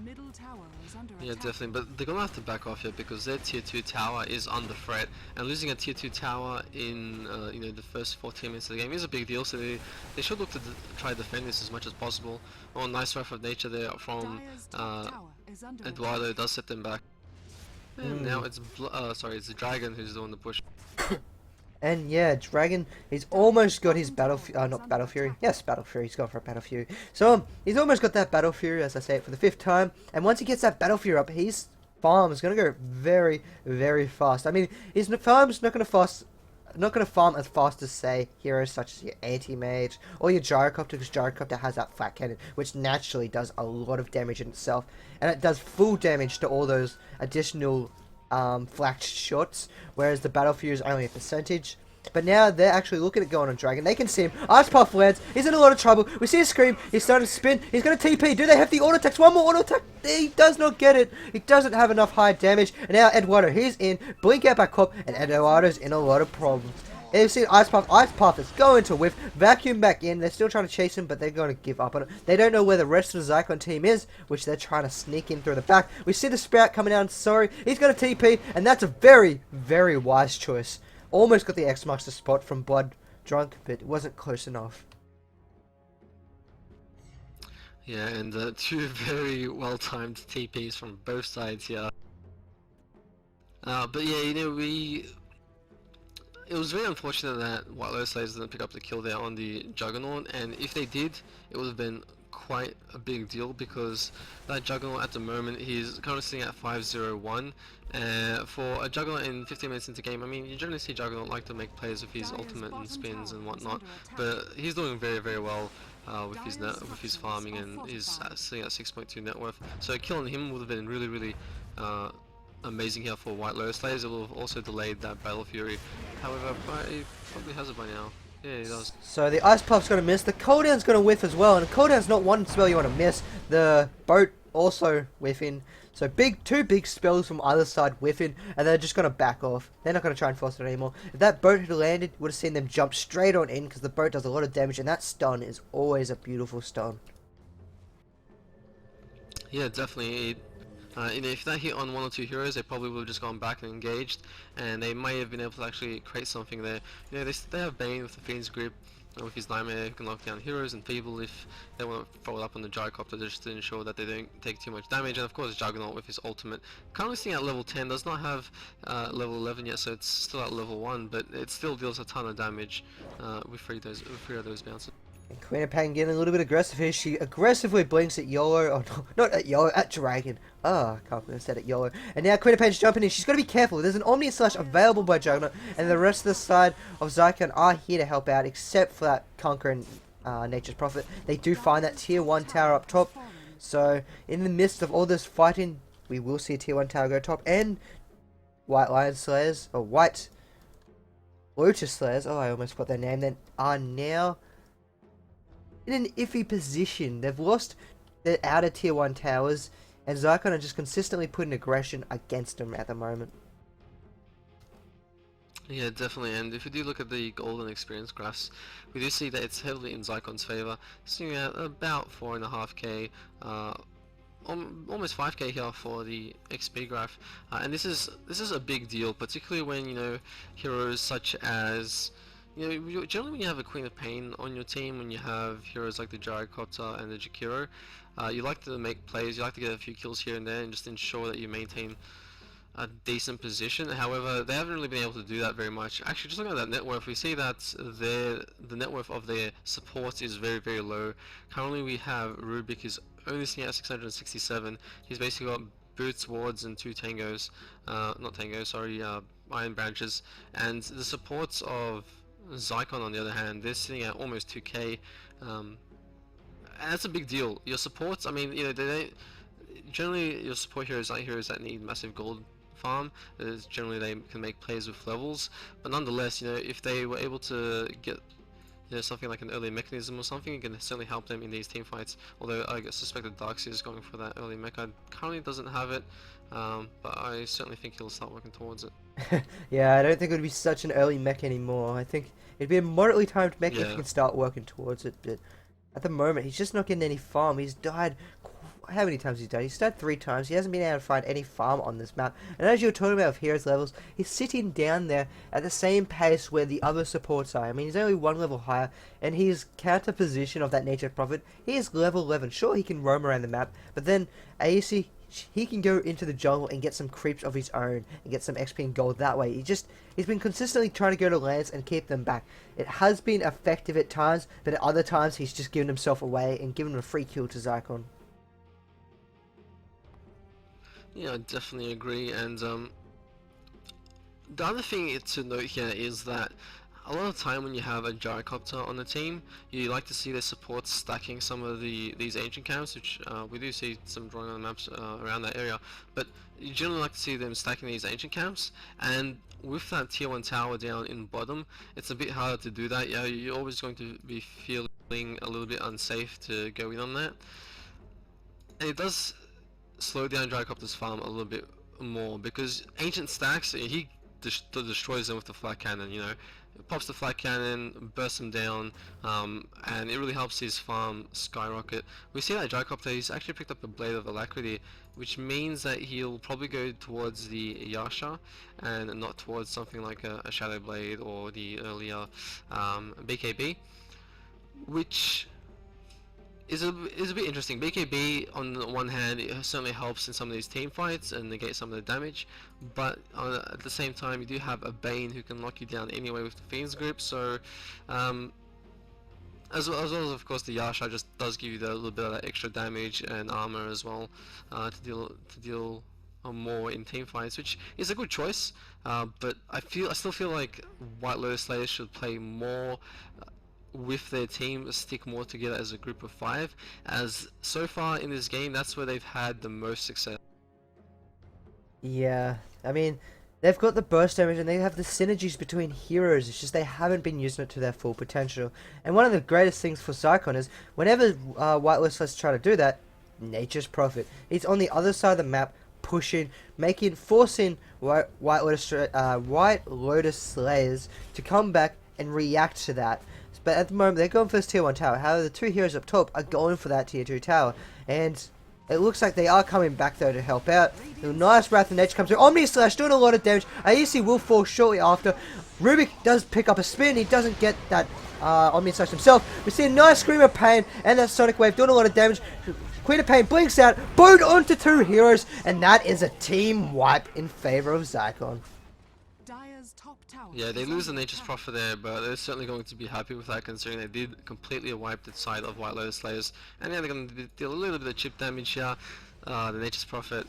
Middle tower is under Yeah, attack. definitely, but they're gonna have to back off here because their tier 2 tower is under threat, and losing a tier 2 tower in you know, the first 14 minutes of the game is a big deal. So they should look to try to defend this as much as possible. Oh, nice Wrath of Nature there from Eduardo does set them back. And now it's it's the Dragon who's doing the push. And yeah, Dragon, he's almost got his not Battle Fury. Yes, Battle Fury. He's gone for a Battle Fury. So he's almost got that Battle Fury, as I say it for the 5th time. And once he gets that Battle Fury up, his farm is going to go very, very fast. I mean, his farm's not going to farm as fast as, say, heroes such as your Anti-Mage or your Gyrocopter, because Gyrocopter has that flat cannon, which naturally does a lot of damage in itself. And it does full damage to all those additional flash shots, whereas the Battle Fury is only a percentage. But now they're actually looking at going on Dragon. They can see him. Ice Puff lands. He's in a lot of trouble. We see a scream. He's starting to spin. He's going to TP. Do they have the auto attacks? One more auto attack. He does not get it. He doesn't have enough high damage. And now Eduardo, he's in. Blink out back up, and Eduardo's in a lot of problems. And you've seen Ice Puff. Ice Puff is going to whiff. Vacuum back in. They're still trying to chase him, but they're going to give up on it. They don't know where the rest of the Zykon team is, which they're trying to sneak in through the back. We see the Sprout coming down. Sorry. He's going to TP, and that's a very, very wise choice. Almost got the X marks the spot from Blood Drunk, but it wasn't close enough. Yeah, and two very well-timed TPs from both sides here. But yeah, you know, it was very unfortunate that White Lotus Slayers didn't pick up the kill there on the Juggernaut, and if they did, it would have been quite a big deal, because that Juggernaut at the moment, he's currently sitting at 501. For a Juggernaut in 15 minutes into game, I mean, you generally see Juggernaut like to make plays with his ultimate and spins and whatnot, but he's doing very, very well with his farming, and is sitting at 6.2 net worth. So killing him would have been really, really amazing here for White Lotus Slayers. It will have also delayed that Battle Fury. However, he probably has it by now. Yeah, he does. So the Ice Puff's going to miss. The Cooldown's going to whiff as well. And the Cooldown's not one spell you want to miss. The Boat also whiffing. So two big spells from either side whiffing, and they're just going to back off. They're not going to try and force it anymore. If that boat had landed, would have seen them jump straight on in, because the boat does a lot of damage, and that stun is always a beautiful stun. Yeah, definitely. If that hit on one or two heroes, they probably would have just gone back and engaged, and they may have been able to actually create something there. They have Bane with the Fiend's Grip, with his Nightmare, who can knock down heroes, and Feeble if they want to follow up on the Gyrocopter just to ensure that they don't take too much damage, and of course Juggernaut with his ultimate. Currently sitting at level 10, does not have level 11 yet, so it's still at level 1, but it still deals a ton of damage with three of those bounces. And Queen of Pain getting a little bit aggressive here. She aggressively blinks at YOLO. Oh, no, not at YOLO, at Dragon. Oh, I can't believe I said at YOLO. And now Queen of Pain's jumping in. She's got to be careful. There's an Omni Slash available by Juggernaut. And the rest of the side of Zykon are here to help out, except for that Conqueror and Nature's Prophet. They do find that tier 1 tower up top. So, in the midst of all this fighting, we will see a tier 1 tower go top. And White Lion Slayers, or White Lotus Slayers, oh, I almost forgot their name then, are now in an iffy position. They've lost their outer tier 1 towers, and Zykon are just consistently putting aggression against them at the moment. Yeah, definitely, and if we do look at the golden experience graphs, we do see that it's heavily in Zykon's favor, sitting at about 4.5k, almost 5k here for the XP graph, and this is a big deal, particularly when heroes such as generally when you have a Queen of Pain on your team, when you have heroes like the Gyrocopter and the Jakiro, you like to make plays, you like to get a few kills here and there and just ensure that you maintain a decent position. However, they haven't really been able to do that very much. Actually, just looking at that net worth, we see that the net worth of their support is very, very low. Currently we have Rubik is only sitting at 667. He's basically got Boots, Wards and 2 Tangos, not Tangos, sorry, Iron Branches, and the supports of Zykon on the other hand, they're sitting at almost 2k, and that's a big deal. Your supports, I mean, they don't, generally your support heroes aren't heroes that need massive gold farm. Generally they can make plays with levels, but nonetheless, if they were able to get something like an early mechanism or something, it can certainly help them in these team fights. Although I suspect that Darkseer is going for that early mecha. Currently doesn't have it, but I certainly think he'll start working towards it. Yeah, I don't think it would be such an early mech anymore. I think it'd be a moderately timed mech if he can start working towards it, but at the moment he's just not getting any farm. He's died. How many times he's died? He's died 3 times. He hasn't been able to find any farm on this map. And as you were talking about with heroes levels, he's sitting down there at the same pace where the other supports are. I mean, he's only 1 level higher, and his counter position of that Nature's Prophet, he is level 11. Sure, he can roam around the map, but then AWC, he can go into the jungle and get some creeps of his own and get some XP and gold that way. He's been consistently trying to go to lands and keep them back. It has been effective at times, but at other times he's just given himself away and given a free kill to Zykon. Yeah, I definitely agree, and the other thing to note here is that a lot of time when you have a Gyrocopter on the team, you like to see their supports stacking some of these ancient camps, which we do see some drawing on the maps around that area, but you generally like to see them stacking these ancient camps, and with that tier 1 tower down in bottom, it's a bit harder to do that. Yeah, you're always going to be feeling a little bit unsafe to go in on that, and it does slow down Gyrocopter's farm a little bit more, because ancient stacks, he destroys them with the flat cannon. It pops the flat cannon, bursts them down, and it really helps his farm skyrocket. We see that Gyrocopter, he's actually picked up the Blade of Alacrity, which means that he'll probably go towards the Yasha and not towards something like a Shadow Blade or the earlier BKB, which is a bit interesting. BKB, on the one hand, it certainly helps in some of these team fights and negate some of the damage, but at the same time you do have a Bane who can lock you down anyway with the Fiend's Grip, so as well as of course the Yasha just does give you a little bit of that extra damage and armor as well, to deal more in team fights, which is a good choice, but I still feel like White Lotus Slayers should play more with their team, stick more together as a group of 5, as so far in this game that's where they've had the most success. Yeah, I mean, they've got the burst damage and they have the synergies between heroes. It's just they haven't been using it to their full potential. And one of the greatest things for Zykon is whenever White Lotus try to do that, Nature's Prophet, he's on the other side of the map pushing, forcing White Lotus Slayers to come back and react to that. But at the moment, they're going for this tier 1 tower. However, the 2 heroes up top are going for that tier 2 tower. And it looks like they are coming back, though, to help out. The nice Wrath of Nature comes through. Omni Slash doing a lot of damage. AWC will fall shortly after. Rubik does pick up a spin. He doesn't get that Omni Slash himself. We see a nice Scream of Pain and that Sonic Wave doing a lot of damage. Queen of Pain blinks out, booed onto 2 heroes, and that is a team wipe in favor of Zykon. Dire's top tower Yeah, they is lose the under Nature's attack. Prophet there, but they're certainly going to be happy with that, considering they did completely wipe the side of White Lotus Slayers. And yeah, they're going to deal a little bit of chip damage here. The Nature's Prophet,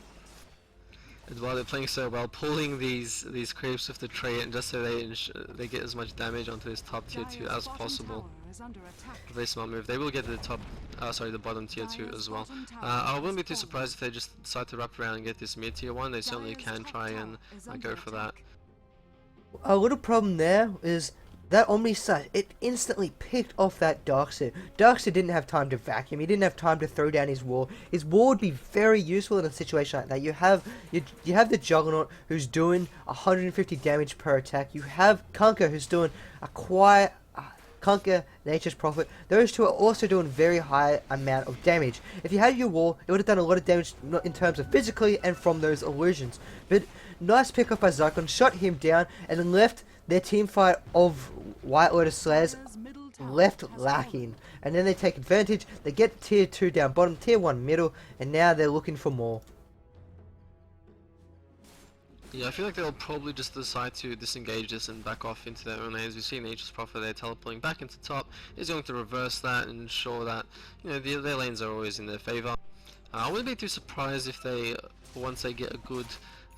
as well, they're playing so well, pulling these creeps with the trait, and just so they get as much damage onto this top tier 2 Dire's as bottom possible. tower is under attack. Very smart move. They will get to the bottom tier 2 as well. I wouldn't be too surprised if they just decide to wrap around and get this mid tier 1. They certainly can try and go for that. A little problem there is that Omni Slash, it instantly picked off that Darkseid. Darkseid didn't have time to vacuum, he didn't have time to throw down his wall. His wall would be very useful in a situation like that. You have the Juggernaut who's doing 150 damage per attack. You have Kunkka who's doing a quiet Kunkka, Nature's Prophet. Those two are also doing very high amount of damage. If you had your wall, it would have done a lot of damage in terms of physically and from those illusions. But nice pick up by Zykon, shot him down, and then left their team fight of White Lotus Slayers Dire's middle tower left has lacking. And then they take advantage, they get tier 2 down bottom, tier 1 middle, and now they're looking for more. Yeah, I feel like they'll probably just decide to disengage this and back off into their own lanes. We see Nature's Prophet there teleporting back into top. Is going to reverse that and ensure that, you know, their lanes are always in their favor. I wouldn't be too surprised if they, once they get a good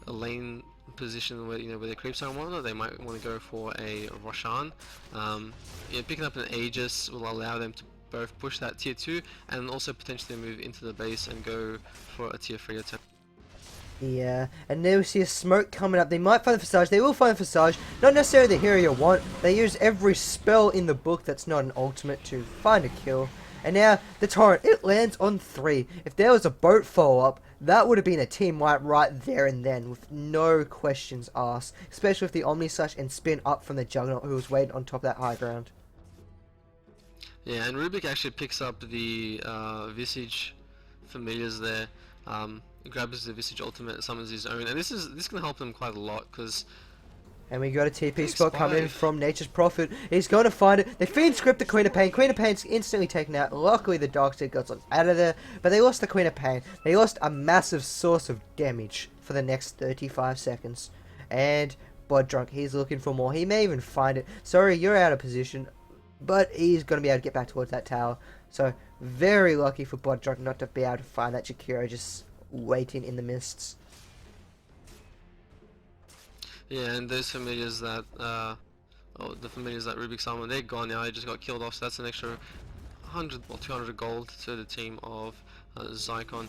lane position where, you know, where the creeps are and whatnot, they might want to go for a Roshan. Yeah, picking up an Aegis will allow them to both push that tier 2 and also potentially move into the base and go for a tier 3 attempt. Yeah, and there we see a smoke coming up. They might find the Visage. They will find the Visage. Not necessarily the hero you want. They use every spell in the book that's not an ultimate to find a kill. And now, the Torrent. It lands on 3. If there was a boat follow-up, that would have been a team wipe right there and then, with no questions asked. Especially with the Omni Slash and spin up from the Juggernaut, who was waiting on top of that high ground. Yeah, and Rubik actually picks up the Visage familiars there. Grabs the Visage ultimate, summons his own, and this can help them quite a lot, because and we got a TP spot coming in from Nature's Prophet. He's going to find it. They feed script the Queen of Pain. Queen of Pain's instantly taken out. Luckily, the Darkseid got out of there, but they lost the Queen of Pain. They lost a massive source of damage for the next 35 seconds. And Bod Drunk, he's looking for more. He may even find it. Sorry, you're out of position, but he's going to be able to get back towards that tower. So, very lucky for Bod Drunk not to be able to find that Jakiro just waiting in the mists. yeah, and those familiars that the familiars that Rubik summoned, they're gone now. They just got killed off, so that's an extra 100 or 200 gold to the team of Zykon.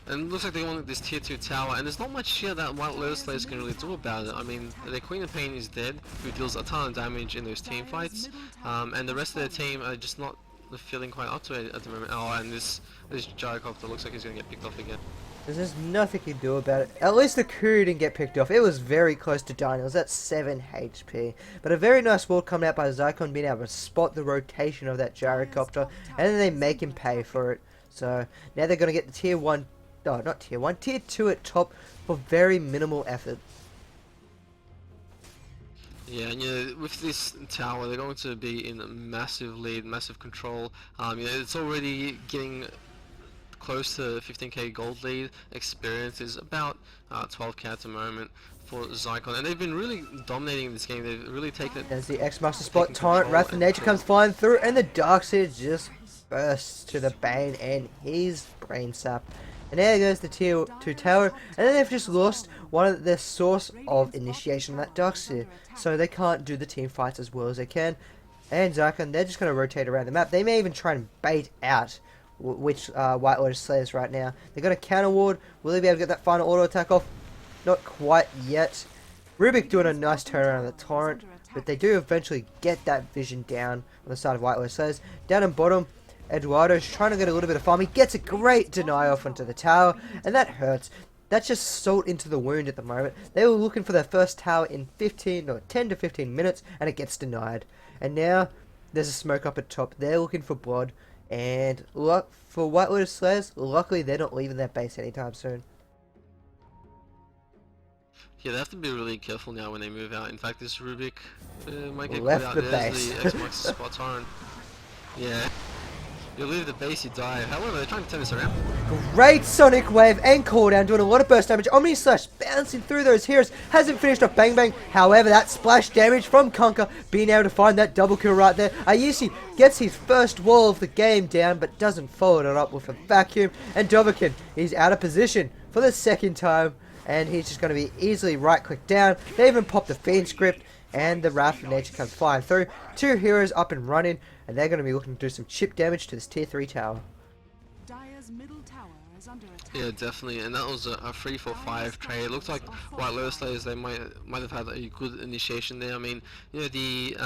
And it looks like they wanted this tier 2 tower, and there's not much here that White Lotus Slayers can really do about it. I mean, their Queen of Pain is dead, who deals a ton of damage in those team fights, and the rest of their team are just not feeling quite up to it at the moment. Oh, and this gyrocopter looks like he's going to get picked off again. There's nothing you can do about it. At least the crew didn't get picked off. It was very close to dying. It was at 7 HP. But a very nice ward coming out by Zykon, being able to spot the rotation of that gyrocopter, and then they make him pay for it. So now they're going to get the tier 1, oh, not tier 1, tier 2 at top for very minimal effort. Yeah, and with this tower, they're going to be in a massive lead, massive control. It's already getting close to 15k gold lead. Experience is about 12k at the moment for Zykon, and they've been really dominating this game. They've really taken it. There's the X-Master spot, Torrent, Wrath of Nature comes flying through, and the Darkseid just bursts to the Bane, and he's brain sapped. And there goes the tier 2 tower, and then they've just lost one of their source of initiation, that Darkseid, so they can't do the team fights as well as they can. And Zykon, they're just going to rotate around the map. They may even try and bait out which White Lotus Slayers right now. They're going to counter ward. Will they be able to get that final auto attack off? Not quite yet. Rubik doing a nice turnaround on the Torrent, but they do eventually get that vision down on the side of White Lotus Slayers. Down in bottom, Eduardo's trying to get a little bit of farm. He gets a great deny off onto the tower, and that hurts. that's just salt into the wound at the moment. They were looking for their first tower in 15 or 10 to 15 minutes, and it gets denied. And now there's a smoke up at top. They're looking for blood, and for White Lotus Slayers, luckily they're not leaving their base anytime soon. Yeah, they have to be really careful now when they move out. In fact, this Rubik might get Left caught out. the There's base. the Xbox spot torrent. Yeah. You leave the base, you die. However, they're trying to turn this around. Great Sonic Wave and cooldown, doing a lot of burst damage. Omni Slash bouncing through those heroes. Hasn't finished off Bang Bang. However, that splash damage from Conker, being able to find that double kill right there. AWC gets his first wall of the game down, but doesn't follow it up with a vacuum. And Dovakin, he's out of position for the second time. And he's just going to be easily right-click down. They even pop the Fiend script, and the Wrath of Nature comes flying through. 2 heroes up and running, and they're going to be looking to do some chip damage to this tier 3 tower. Dire's middle tower is under attack. Yeah, definitely, and that was a 3-4-5 trade. It looks like White Lotus Slayers, they might have had a good initiation there. I mean, you know, the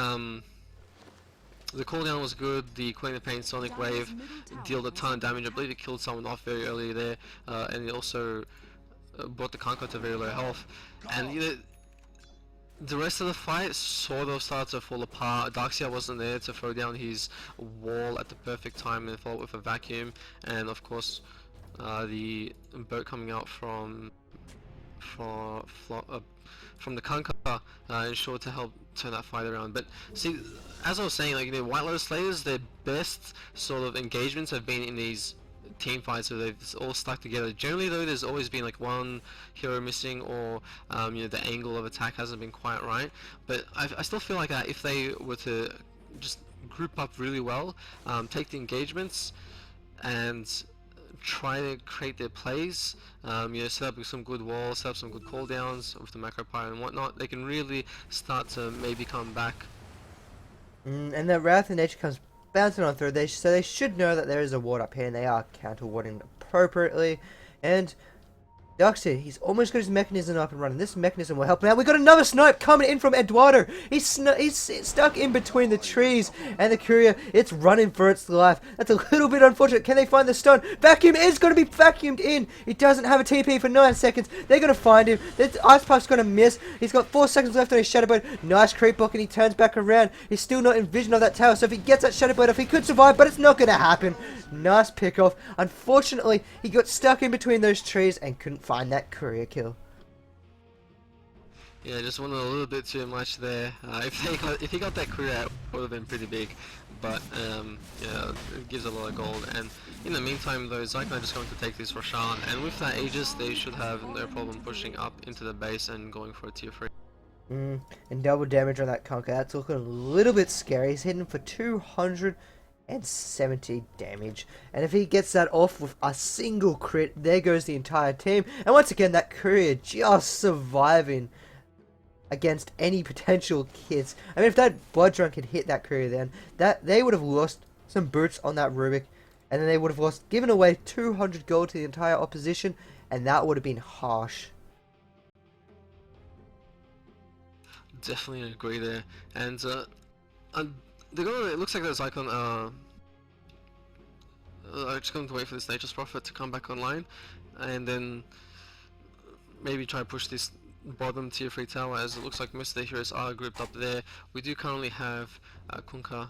cooldown was good. The Queen of Pain Sonic Wave dealt a ton of damage. I believe it killed someone off very early there, and it also brought the Conqueror to very low health. And you know, the rest of the fight sort of started to fall apart. Darkseer wasn't there to throw down his wall at the perfect time and follow with a vacuum, and of course the boat coming out from the Conqueror ensured to help turn that fight around. But see, as I was saying, like, you know, White Lotus Slayers, their best sort of engagements have been in these team fights where they've all stuck together. Generally though, there's always been like one hero missing, or you know, the angle of attack hasn't been quite right. But I still feel like that if they were to just group up really well, take the engagements and try to create their plays, you know, set up some good walls, set up some good cooldowns with the macro pyre and whatnot, they can really start to maybe come back. And the Wrath of Nature comes bouncing on through, so they should know that there is a ward up here, and they are counter warding appropriately. And Darkseer, he's almost got his mechanism up and running. This mechanism will help him out. We got another snipe coming in from Eduardo. He's stuck in between the trees and the courier. It's running for its life. That's a little bit unfortunate. Can they find the stun? Vacuum is going to be vacuumed in. He doesn't have a TP for 9 seconds. They're going to find him. The Ice Puff's going to miss. He's got 4 seconds left on his Shadow Blade. Nice creep block, and he turns back around. He's still not in vision of that tower, so if he gets that Shadow Blade off, he could survive, but it's not going to happen. Nice pick off. Unfortunately, he got stuck in between those trees and couldn't find that courier kill. Yeah, just wanted a little bit too much there. If he got that courier out, it would have been pretty big. But yeah, it gives a lot of gold. And in the meantime though, Zykon are just going to take this Roshan, and with that Aegis, they should have no problem pushing up into the base and going for a tier 3. And double damage on that Conker. That's looking a little bit scary. He's hitting for 270 damage, and if he gets that off with a single crit, there goes the entire team. And once again, that courier just surviving against any potential hits. I mean, if that Blood Drunk had hit that courier, then they would have lost some boots on that Rubik, and then they would have given away 200 gold to the entire opposition, and that would have been harsh. Definitely agree there. And it looks like that Zykon are just going to wait for this Nature's Prophet to come back online, and then maybe try to push this bottom tier 3 tower, as it looks like most of the heroes are grouped up there. We do currently have Kunkka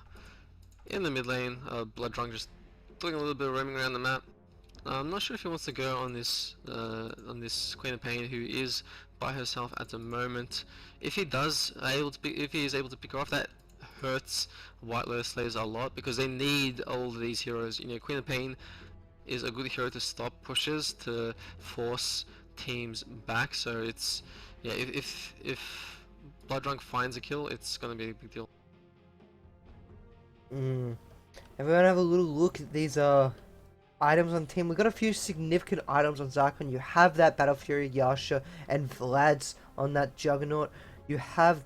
in the mid lane, Blood Drunk just doing a little bit of roaming around the map. I'm not sure if he wants to go on this Queen of Pain, who is by herself at the moment. If he does, if he is able to pick her off, that hurts White Lotus Slayers a lot, because they need all of these heroes. You know, Queen of Pain is a good hero to stop pushes, to force teams back. So it's, yeah, if Blood Drunk finds a kill, it's gonna be a big deal. And we're gonna have a little look at these items on team. We've got a few significant items on Zykon. You have that Battle Fury, Yasha, and Vlad's on that Juggernaut. You have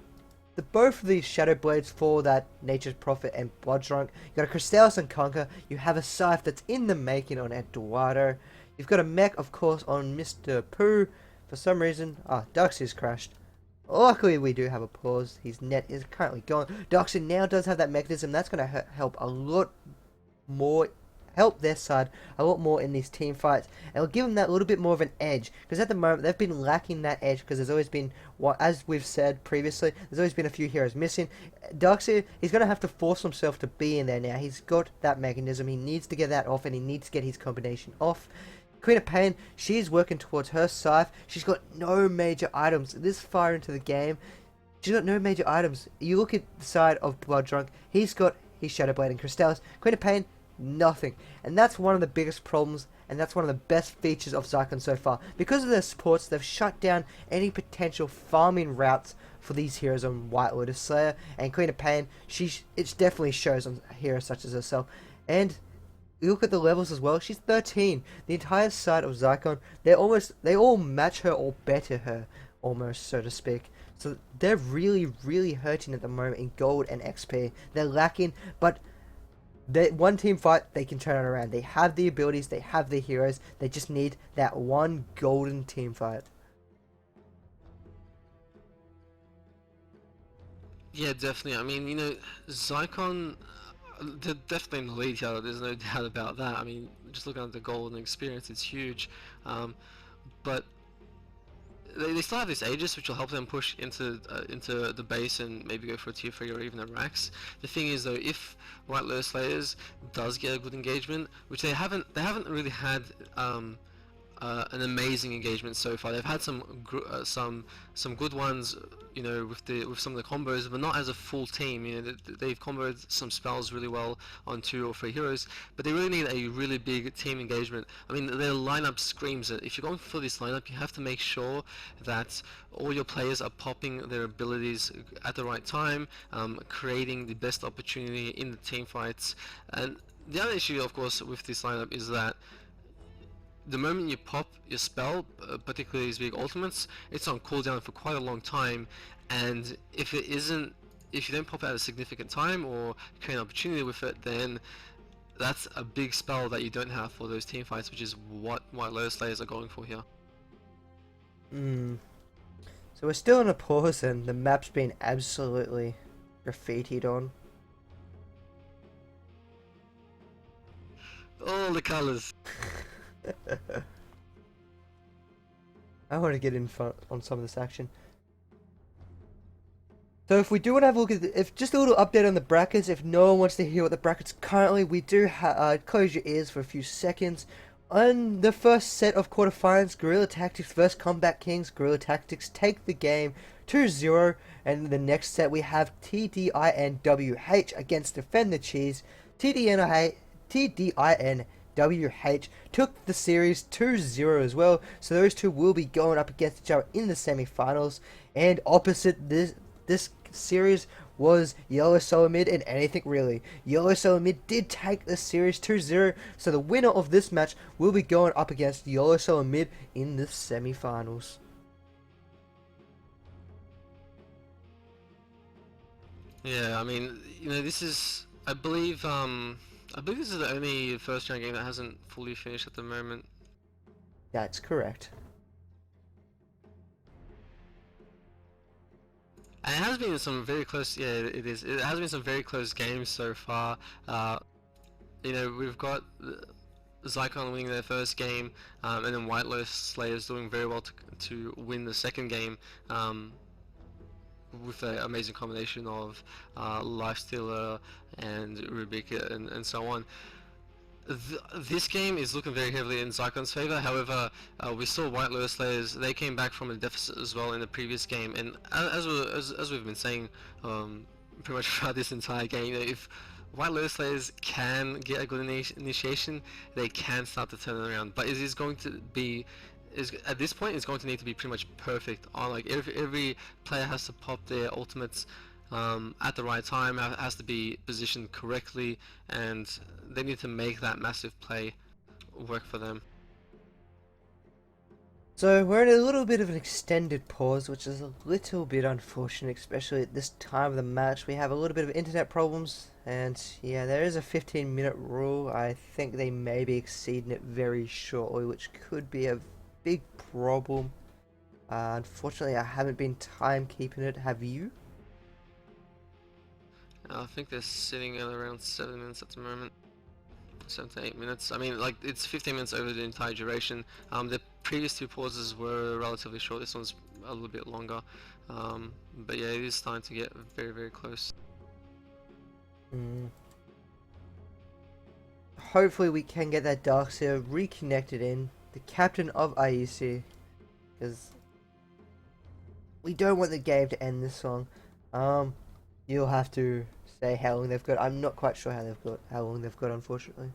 both of these Shadow Blades for that Nature's Prophet and Blood Drunk. You got a Crystallis and Conquer. You have a Scythe that's in the making on Eduardo. You've got a mech, of course, on Mr. Pooh. For some reason, Darkseer's crashed. Luckily, we do have a pause. His net is currently gone. Darkseer now does have that mechanism. That's going to help a lot more help their side a lot more in these team fights. It'll give them that little bit more of an edge, because at the moment they've been lacking that edge, because there's always been, as we've said previously, there's always been a few heroes missing. Darkseid, he's going to have to force himself to be in there now. He's got that mechanism, he needs to get that off, and he needs to get his combination off. Queen of Pain, she's working towards her scythe. She's got no major items this far into the game. She's got no major items. You look at the side of Blood Drunk, he's got his Shadow Blade and Crystallis. Queen of Pain, nothing. And that's one of the biggest problems, and that's one of the best features of Zykon so far. Because of their supports, they've shut down any potential farming routes for these heroes on White Lotus Slayer. And Queen of Pain, it definitely shows on heroes such as herself. And you look at the levels as well, she's 13. The entire side of Zykon, they all match her or better her, almost, so to speak. So they're really, really hurting at the moment in gold and XP. They're lacking, but one team fight, they can turn it around. They have the abilities, they have the heroes, they just need that one golden team fight. Yeah, definitely. I mean, Zykon, they're definitely in the lead here. There's no doubt about that. I mean, just looking at the golden experience, it's huge. But they still have this Aegis, which will help them push into the base and maybe go for a tier 3 or even a Rax. The thing is, though, if White Lotus Slayers does get a good engagement, which they haven't really had an amazing engagement so far. They've had some good ones, with some of the combos, but not as a full team. They've comboed some spells really well on 2 or 3 heroes, but they really need a really big team engagement. I mean, their lineup screams it. If you're going for this lineup, you have to make sure that all your players are popping their abilities at the right time, creating the best opportunity in the team fights. And the other issue, of course, with this lineup is that the moment you pop your spell, particularly these big ultimates, it's on cooldown for quite a long time, and if you don't pop out a significant time or create an opportunity with it, then that's a big spell that you don't have for those team fights, which is what White Lotus Slayers are going for here. So we're still in a pause, and the map's been absolutely graffitied on. All the colours. I want to get in front on some of this action. So if we do want to have a look at just a little update on the brackets, if no one wants to hear what the brackets currently, we do close your ears for a few seconds. On the first set of quarterfinals, Guerrilla Tactics versus Combat Kings. Guerrilla Tactics take the game 2-0, and the next set we have TDINWH against Defend the Cheese. TDINWH took the series 2-0 as well, so those two will be going up against each other in the semi-finals. And opposite this series was Yellow Solo Mid and Anything Really. Yellow Solo Mid did take the series 2-0, so the winner of this match will be going up against Yellow Solo Mid in the semi-finals. Yeah, I mean, this is, I believe this is the only first round game that hasn't fully finished at the moment. That's correct. And it has been some very close, yeah, it is. It has been some very close games so far. We've got Zykon winning their first game, and then White Lotus Slayers doing very well to win the second game, with an amazing combination of Lifestealer and Rubik and so on. This game is looking very heavily in Zykon's favor. However, we saw White Lotus Slayers, they came back from a deficit as well in the previous game, and as we've been saying pretty much throughout this entire game, if White Lotus Slayers can get a good initiation, they can start to turn it around. But it is going to be, at this point, it's going to need to be pretty much perfect. Like every player has to pop their ultimates at the right time, has to be positioned correctly, and they need to make that massive play work for them. So we're in a little bit of an extended pause, which is a little bit unfortunate, especially at this time of the match. We have a little bit of internet problems, and yeah, there is a 15-minute rule. I think they may be exceeding it very shortly, which could be a big problem. Unfortunately, I haven't been timekeeping it. Have you? I think they're sitting at around 7 minutes at the moment. 7 to 8 minutes. I mean, like, it's 15 minutes over the entire duration. The previous two pauses were relatively short. This one's a little bit longer. But yeah, it is starting to get very, very close. Hopefully we can get that Darkseer reconnected in, the captain of AWC, because we don't want the game to end this long. You'll have to say how long they've got. I'm not quite sure how long they've got, unfortunately.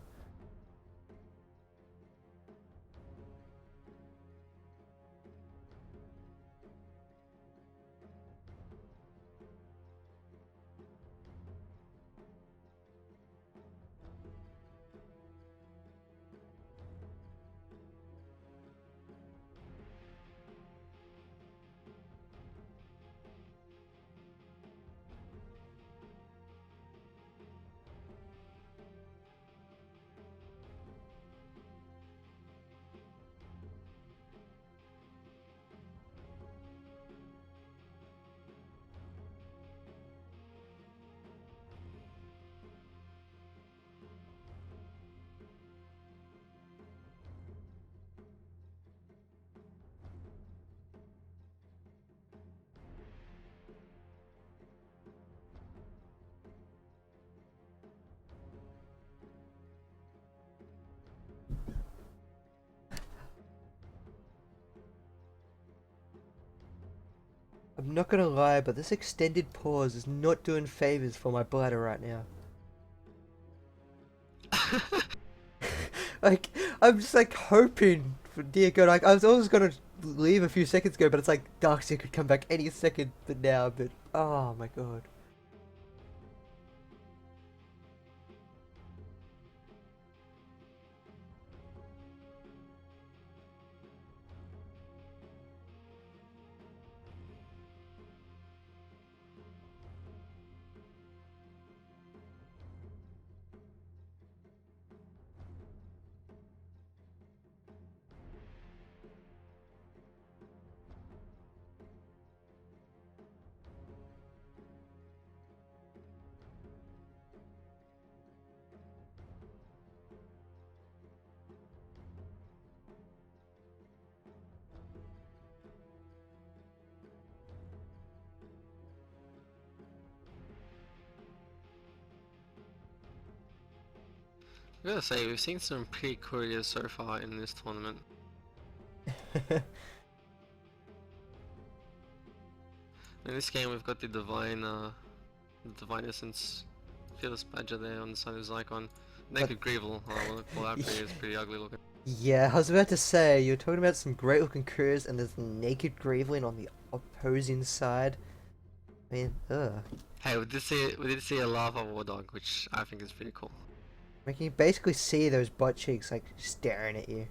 I'm not gonna lie, but this extended pause is not doing favors for my bladder right now. Like, I'm just like hoping for dear God. Like, I was always gonna leave a few seconds ago, but it's like Darkseer could come back any second but now. But oh my God. I gotta say, we've seen some pretty couriers so far in this tournament. In this game, we've got the Divine Essence, Fearless Badger there on the side of Zykon. Naked Greevel, I want to call that is pretty ugly looking. Yeah, I was about to say, you're talking about some great looking couriers and there's naked Graveling on the opposing side. I mean, ugh. Hey, we did see a Lava War Dog, which I think is pretty cool. Making you basically see those butt cheeks like staring at you.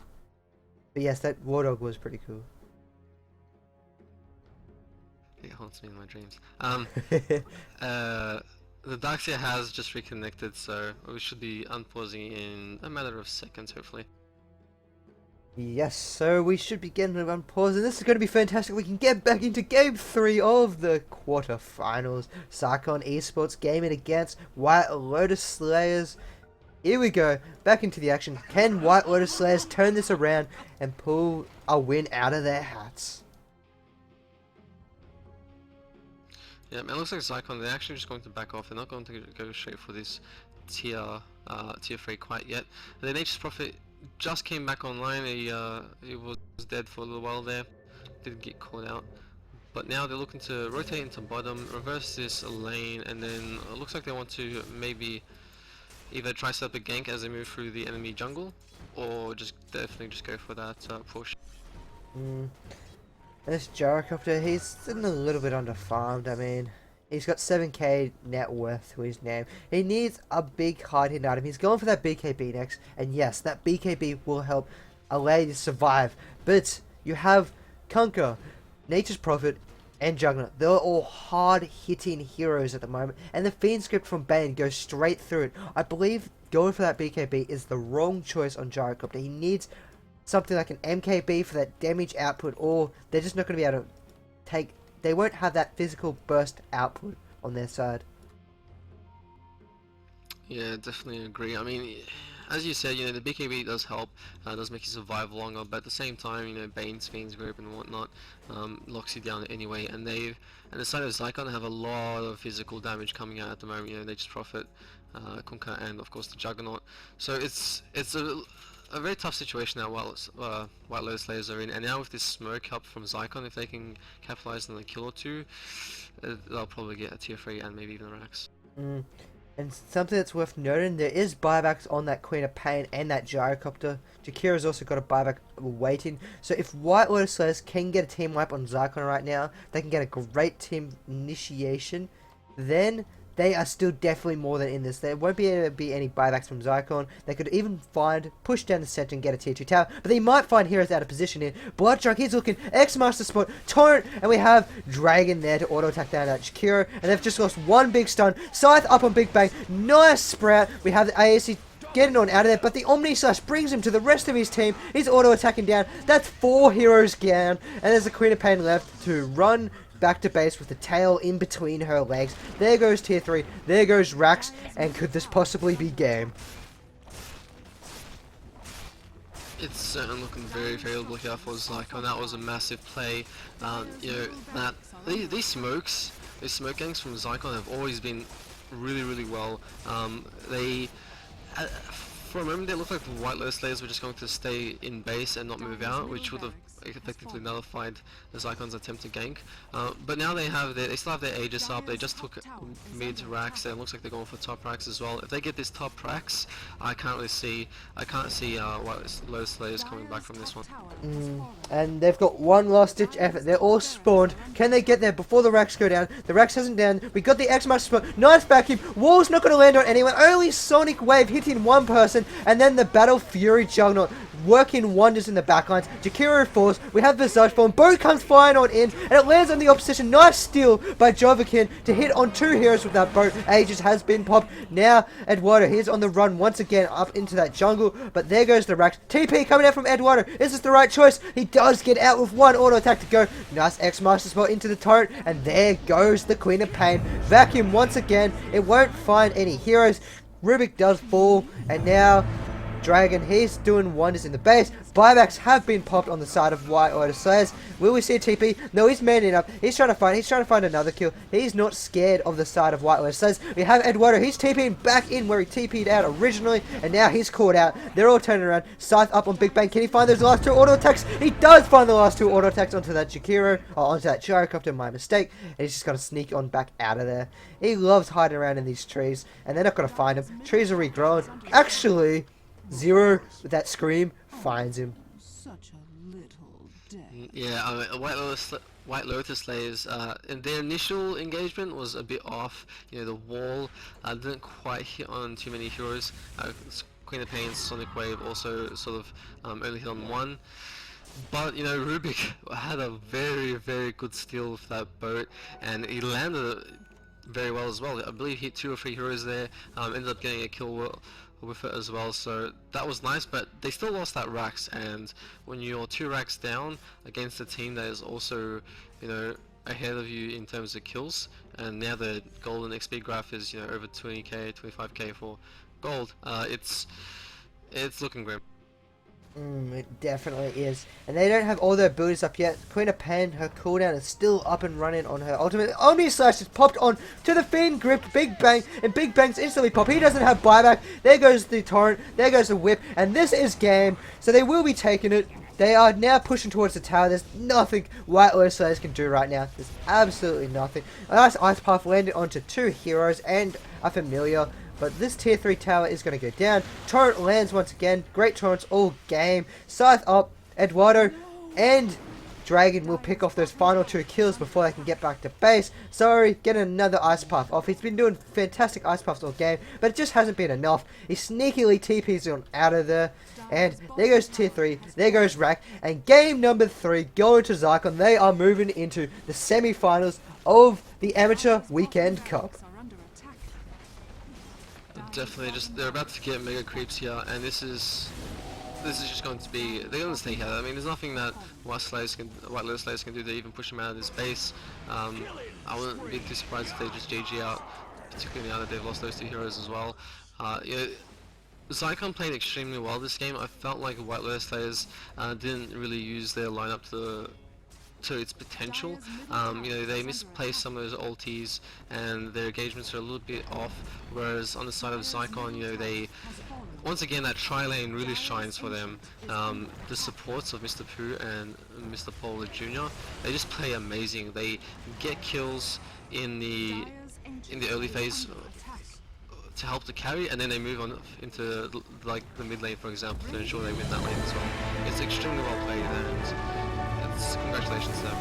But yes, that War Dog was pretty cool. It haunts me in my dreams. The Darkseer has just reconnected, so we should be unpausing in a matter of seconds, hopefully. Yes, so we should be getting to unpause, and this is going to be fantastic. We can get back into Game 3 of the quarterfinals. Zykon Esports gaming against White Lotus Slayers. Here we go, back into the action. Can White Lotus Slayers turn this around and pull a win out of their hats? Yeah, it looks like Zykon, they're actually just going to back off. They're not going to go straight for this tier 3 quite yet. The Nature's Prophet just came back online. He was dead for a little while there. Didn't get caught out. But now they're looking to rotate into bottom, reverse this lane, and then it looks like they want to maybe either try set up a gank as they move through the enemy jungle, or just definitely just go for that push. This Gyrocopter, he's sitting a little bit underfarmed. I mean, he's got 7k net worth to his name. He needs a big hard hitting item. He's going for that BKB next, and yes, that BKB will help Allay to survive. But you have Kunkka, Nature's Prophet, and Juggernaut. They're all hard-hitting heroes at the moment, and the Fiend script from Bane goes straight through it. I believe going for that BKB is the wrong choice on Gyrocopter. He needs something like an MKB for that damage output, or they're just not going to be able to take... They won't have that physical burst output on their side. Yeah, definitely agree. I mean, as you said, the BKB does help, does make you survive longer, but at the same time, Bane's Fiend's Grip and whatnot locks you down anyway, and the side of Zykon have a lot of physical damage coming out at the moment. They just profit Kunkka and of course the Juggernaut, so it's a very tough situation that White Lotus Slayers are in, and now with this smoke up from Zykon, if they can capitalize on a kill or two, they'll probably get a tier 3 and maybe even a Rax. And something that's worth noting, there is buybacks on that Queen of Pain and that Gyrocopter. Jakira's also got a buyback waiting. So if White Lotus Slayers can get a team wipe on Zykon right now, they can get a great team initiation, then they are still definitely more than in this. There won't be able to be any buybacks from Zykon. They could even push down the center and get a tier 2 tower, but they might find heroes out of position here. Bloodstrike, he's looking, X-Master Spot, Torrent, and we have Dragon there to auto-attack down at Jakiro, and they've just lost one big stun. Scythe up on Big Bang, nice Sprout. We have the AWC getting on out of there, but the Omni Slash brings him to the rest of his team. He's auto-attacking down. That's 4 heroes down, and there's a Queen of Pain left to run back to base with the tail in between her legs. There goes tier 3, there goes Rax, and could this possibly be game? It's certainly looking very favorable here for Zykon. That was a massive play. These smoke gangs from Zykon have always been really well. For a moment, it looked like the White Lotus Slayers were just going to stay in base and not move out, which would have effectively nullified the Zykon's attempt to gank. But now they still have their Aegis up. They just took mid Rax, and it looks like they're going for top Rax as well. If they get this top Rax, I can't see White Lotus Slayers coming back from this one. And they've got one last ditch effort. They're all spawned. Can they get there before the Rax go down? The Rax hasn't down. We got the X-Master Spot. Nice vacuum. Wall's not going to land on anyone. Only Sonic Wave hitting one person, and then the Battle Fury Juggernaut working wonders in the backlines. Jakiro falls. We have Visage Form. Boat comes flying on in, and it lands on the opposition. Nice steal by Jovakin to hit on 2 heroes with that boat. Aegis has been popped. Now Eduardo, he's on the run once again up into that jungle, but there goes the Rax. TP coming out from Eduardo. Is this the right choice? He does get out with one auto attack to go. Nice X-Master Spot into the turret, and there goes the Queen of Pain. Vacuum once again. It won't find any heroes. Rubik does fall, and now Dragon, he's doing wonders in the base. Buybacks have been popped on the side of White Lotus Slayers. Will we see a TP? No, he's manning up. He's trying to find another kill. He's not scared of the side of White Lotus Slayers. We have Eduardo. He's TPing back in where he TP'd out originally, and now he's caught out. They're all turning around. Scythe up on Big Bang. Can he find those last 2 auto attacks? He does find the last 2 auto attacks onto that Jakiro, or onto that Gyrocopter, my mistake, and he's just going to sneak on back out of there. He loves hiding around in these trees, and they're not going to find him. Trees are regrown. Actually, Zero with that scream finds him. Such a little dead. Yeah, White Lotus Slayers, in their initial engagement was a bit off. The wall didn't quite hit on too many heroes. Queen of Pain, Sonic Wave also sort of only hit on 1. But Rubik had a very good steal with that boat, and he landed it very well as well. I believe he hit 2 or 3 heroes there. Ended up getting a kill with it as well, so that was nice, but they still lost that Rax, and when you're 2 Rax down against a team that is also ahead of you in terms of kills, and now the golden XP graph is over 20k 25k for gold, it's looking grim. It definitely is. And they don't have all their abilities up yet. Queen of Pain, her cooldown is still up and running on her ultimate. Omni Slash is popped on to the Fiend gripped Big Bang, and Big Bang's instantly popped. He doesn't have buyback. There goes the Torrent, there goes the Whip, and this is game. So they will be taking it. They are now pushing towards the tower. There's nothing White Lotus Slayers can do right now. There's absolutely nothing. A nice Ice Path landed onto 2 heroes and a Familiar. But this tier 3 tower is going to go down. Torrent lands once again. Great Torrents all game. Scythe up. Eduardo and Dragon will pick off those final 2 kills before they can get back to base. Sorry, getting another Ice Path off. He's been doing fantastic Ice Paths all game, but it just hasn't been enough. He sneakily TPs on out of there. And there goes tier 3. There goes Rack. And game number 3 going to Zykon. They are moving into the semi-finals of the Amateur Weekend Cup. Definitely, they're about to get mega creeps here, and this is just going to be, they're going to stay here. I mean, there's nothing that White Lotus Slayers can do to even push him out of this base. I wouldn't be too surprised if they just GG out, particularly now that they've lost those 2 heroes as well. Zykon played extremely well this game. I felt like White Lotus players didn't really use their lineup to its potential. You know, they misplaced some of those ultis and their engagements are a little bit off, whereas on the side of Zykon, you know, they once again that tri-lane really shines for them. The supports of Mr. Pooh and Mr. Paul Jr., they just play amazing. They get kills in the early phase to help the carry, and then they move on into like the mid lane, for example, to ensure they win that lane as well. It's extremely well played, and it's congratulations to them.